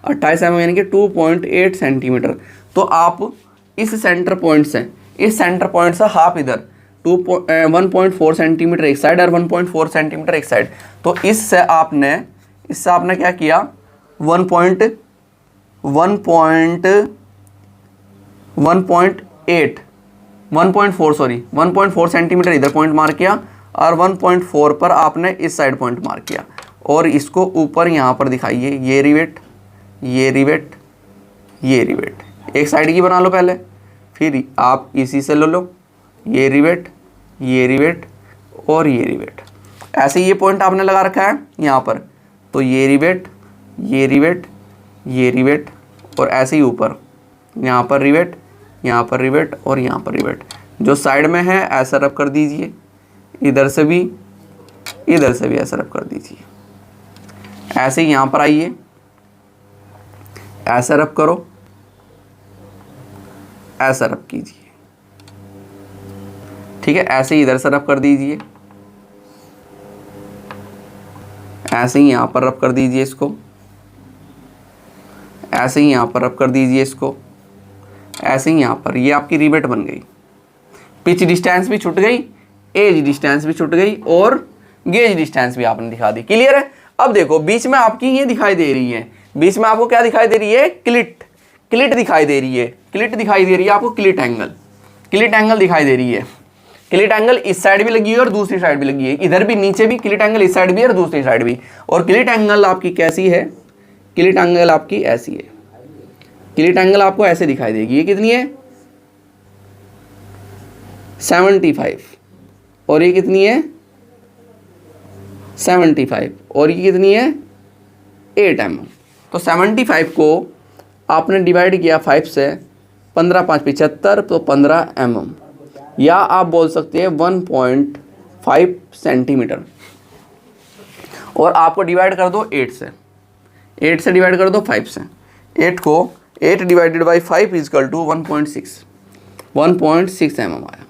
28 mm यानी कि 2.8 सेंटीमीटर। तो आप इस सेंटर पॉइंट से, इस सेंटर पॉइंट से हाफ इधर 1.4 सेंटीमीटर एक साइड और 1.4 सेंटीमीटर एक साइड। तो इससे आपने क्या किया, 1.4 सेंटीमीटर इधर पॉइंट मार्क किया और 1.4 पर आपने इस साइड पॉइंट मार्क किया, और इसको ऊपर यहाँ पर दिखाइए। ये रिवेट, ये रिवेट, ये रिवेट, एक साइड की बना लो पहले, फिर आप इसी से ले लो, ये रिवेट, ये रिवेट और ये रिवेट। ऐसे ये पॉइंट आपने लगा रखा है यहाँ पर, तो ये रिवेट, ये रिवेट, ये रिवेट, और ऐसे ही ऊपर यहाँ पर रिवेट, यहाँ पर रिवेट और यहाँ पर रिवेट। जो साइड में है ऐसा रब कर दीजिए, इधर से भी ऐसा रब कर दीजिए। ऐसे ही यहाँ पर आइए, ऐसा रब करो, ऐसा रब कीजिए, ठीक है, ऐसे ही इधर से रब कर दीजिए, ऐसे ही यहाँ पर रब कर दीजिए इसको, ऐसे ही यहाँ पर रब कर दीजिए इसको, ऐसे ही यहाँ पर। ये आपकी रिवेट बन गई। पिच डिस्टेंस भी छूट गई, एज डिस्टेंस भी छूट गई और गेज डिस्टेंस भी आपने दिखा दी। क्लियर है। अब देखो बीच में आपकी ये दिखाई दे रही है, बीच में आपको क्या दिखाई दे रही है, क्लिट, क्लिट दिखाई दे रही है, क्लिट दिखाई दे रही है आपको, क्लिट एंगल, क्लिट एंगल दिखाई दे रही है। क्लिट एंगल इस साइड भी लगी है और दूसरी साइड भी लगी है, इधर भी नीचे भी क्लिट एंगल इस साइड भी है और दूसरी साइड भी। और क्लिट एंगल आपकी कैसी है, क्लिट एंगल आपकी ऐसी है, क्लिट एंगल आपको ऐसे दिखाई देगी। ये कितनी है 75 और ये कितनी है 75 और ये कितनी है 8 mm। तो 75 को आपने डिवाइड किया 5 से, 15 5 75 तो 15 mm, या आप बोल सकते हैं 1.5 सेंटीमीटर। और आपको डिवाइड कर दो 8 से, 8 से डिवाइड कर दो 5 से, 8 को 8 divided by 5 equal to 1.6 mm आया।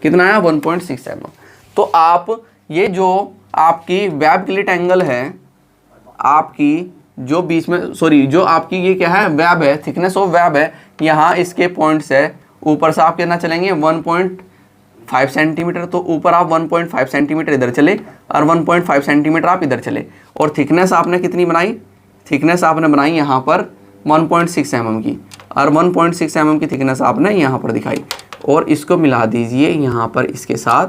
कितना आया 1.6 mm। तो आप ये जो आपकी वेब क्लिट एंगल है, आपकी जो बीच में सॉरी जो आपकी ये क्या है वेब है, थिकनेस ऑफ वेब है, यहाँ इसके पॉइंट्स है, ऊपर से आप कितना चलेंगे 1.5 सेंटीमीटर। तो ऊपर आप 1.5 सेंटीमीटर इधर चले और 1.5 सेंटीमीटर आप इधर चले। और थिकनेस आपने कितनी बनाई, थिकनेस आपने बनाई यहाँ पर 1.6 mm की, और 1.6 mm की थिकनेस आपने यहाँ पर दिखाई। और इसको मिला दीजिए यहाँ पर इसके साथ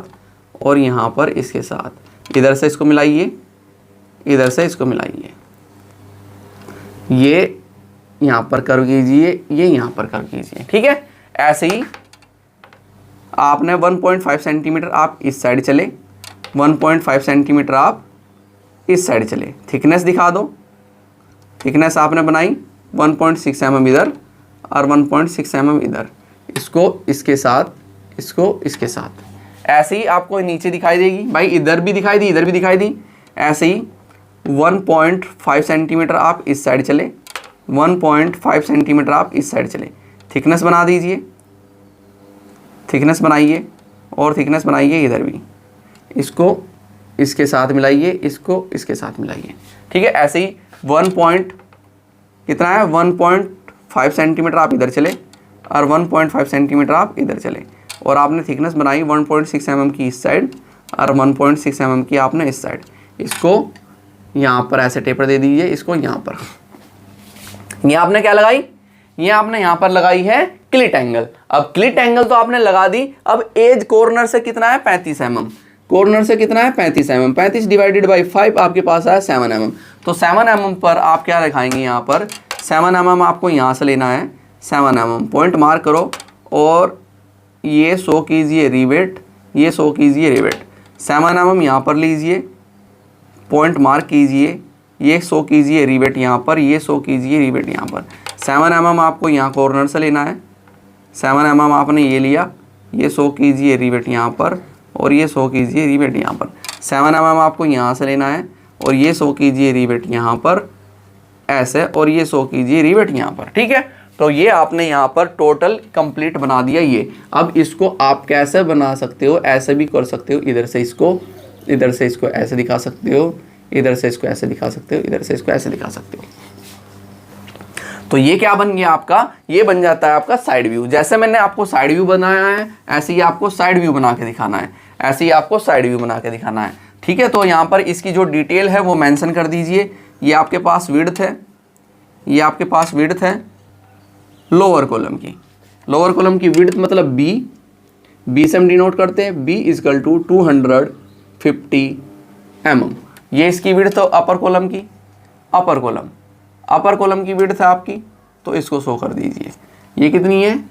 और यहाँ पर इसके साथ, इधर से इसको मिलाइए, इधर से इसको मिलाइए, ये यहाँ पर कर कीजिए, ये यहाँ पर कर कीजिए। ठीक है, ऐसे ही आपने 1.5 सेंटीमीटर आप इस साइड चले, 1.5 सेंटीमीटर आप इस साइड चले। थिकनेस दिखा दो, थिकनेस आपने बनाई 1.6 mm इधर और 1.6 mm इधर, इसको इसके साथ, इसको इसके साथ। ऐसे ही आपको नीचे दिखाई देगी भाई, इधर भी दिखाई दी, इधर भी दिखाई दी। ऐसे ही 1.5 सेंटीमीटर आप इस साइड चले, 1.5 सेंटीमीटर आप इस साइड चले। थिकनेस बना दीजिए, थिकनेस बनाइए और थिकनेस बनाइए इधर भी, इसको इसके साथ मिलाइए, इसको इसके साथ मिलाइए। ठीक है, ऐसे ही कितना है 1.5 सेंटीमीटर आप इधर चले और 1.5 सेंटीमीटर आप इधर चले। और आपने थिकनेस बनाई 1.6 mm की इस साइड और 1.6 mm की आपने इस साइड। इसको यहाँ पर ऐसे टेपर दे दीजिए, इसको यहाँ पर। ये आपने क्या लगाई, ये आपने यहाँ पर लगाई है क्लिट एंगल। अब क्लिट एंगल तो आपने लगा दी। अब एज कॉर्नर से कितना है 35 mm, कॉर्नर से कितना है 35 mm, 35 डिवाइडेड बाई 5 आपके पास आया 7 mm। तो 7 mm पर आप क्या दिखाएंगे, यहाँ पर 7 mm आपको यहाँ से लेना है, 7 mm पॉइंट मार्क करो और ये शो कीजिए रिवेट, ये शो कीजिए रिवेट। 7 mm यहाँ पर लीजिए, पॉइंट मार्क कीजिए, ये शो कीजिए रिवेट यहाँ पर, ये शो कीजिए रिवेट यहाँ पर। 7 mm आपको यहाँ कॉर्नर से लेना है, 7 mm आपने ये लिया, ये शो कीजिए रिवेट यहाँ पर और ये शो कीजिए रिवेट यहाँ पर। 7 mm आपको यहाँ से लेना है और ये शो कीजिए रिवेट यहाँ पर ऐसे, और ये शो कीजिए रिवेट यहाँ पर। ठीक है, तो ये आपने यहाँ पर टोटल कंप्लीट बना दिया ये। अब इसको आप कैसे बना सकते हो, ऐसे भी कर सकते हो, इधर से इसको ऐसे दिखा सकते हो, इधर से इसको ऐसे दिखा सकते हो, इधर से इसको ऐसे दिखा सकते हो। तो ये क्या बन गया आपका, ये बन जाता है आपका साइड व्यू। जैसे मैंने आपको साइड व्यू बनाया है, ऐसे ही आपको साइड व्यू बना के दिखाना है, ऐसे ही आपको साइड व्यू बना के दिखाना है। ठीक है, तो यहाँ पर इसकी जो डिटेल है वो मेंशन कर दीजिए। ये आपके पास विड्थ है, ये आपके पास विड्थ है लोअर कॉलम की, लोअर कॉलम की विड्थ मतलब बी से हम डिनोट करते हैं, बी इजकल टू 250 mm। ये इसकी विड्थ है अपर कॉलम की, अपर कॉलम की विड्थ है आपकी, तो इसको शो कर दीजिए। ये कितनी है,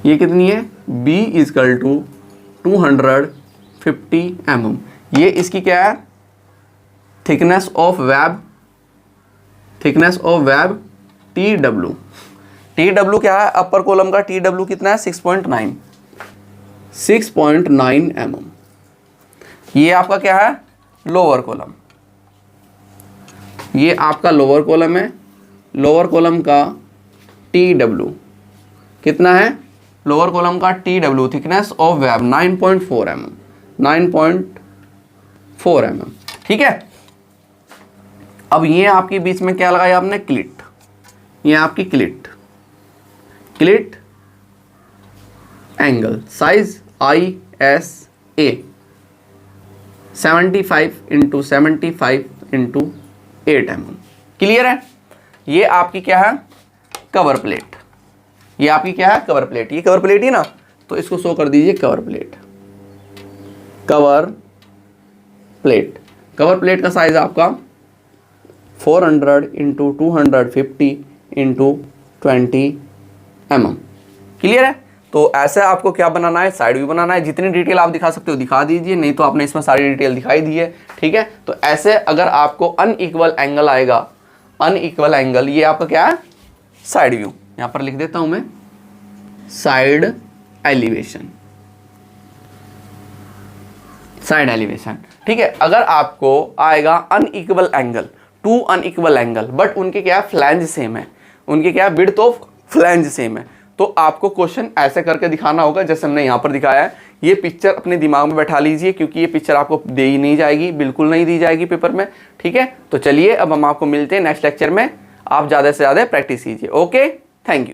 ये कितनी है, b इजकल टू 250 mm। ये इसकी क्या है, thickness of web, TW। TW क्या है, अपर कॉलम का TW कितना है 6.9 mm। ये आपका क्या है लोअर कॉलम, ये आपका लोअर कॉलम है, लोअर कॉलम का TW कितना है, लोअर कॉलम का TW thickness of web 9.4 mm, 9.4 mm, ठीक है। अब ये आपके बीच में क्या लगाया आपने, क्लिट, ये आपकी cleat angle, size ISA 75 × 75 × 8 mm, clear है। ये आपकी क्या है, कवर प्लेट, ये आपकी क्या है, कवर प्लेट, ये कवर प्लेट ही ना, तो इसको शो कर दीजिए कवर प्लेट। कवर प्लेट का साइज आपका 400 × 250 × 20 mm, क्लियर है। तो ऐसे आपको क्या बनाना है, साइड व्यू बनाना है। जितनी डिटेल आप दिखा सकते हो दिखा दीजिए, नहीं तो आपने इसमें सारी डिटेल दिखाई दी है, ठीक है। तो ऐसे अगर आपको अनइक्वल एंगल आएगा, अनइक्वल एंगल, ये आपका क्या है, साइड व्यू, यहां पर लिख देता हूं मैं, साइड एलिवेशन, ठीक है। अगर आपको आएगा unequal angle, two unequal angle, but उनके क्या फ्लैंज सेम है, उनके क्या विड्थ ऑफ फ्लैंज सेम है, तो आपको क्वेश्चन ऐसे करके दिखाना होगा जैसे हमने यहाँ पर दिखाया है। ये पिक्चर अपने दिमाग में बैठा लीजिए, क्योंकि ये पिक्चर आपको दे ही नहीं जाएगी, बिल्कुल नहीं दी जाएगी पेपर में, ठीक है। तो चलिए अब हम आपको मिलते हैं नेक्स्ट लेक्चर में, आप ज़्यादा से ज़्यादा प्रैक्टिस कीजिए। Okay, thank you.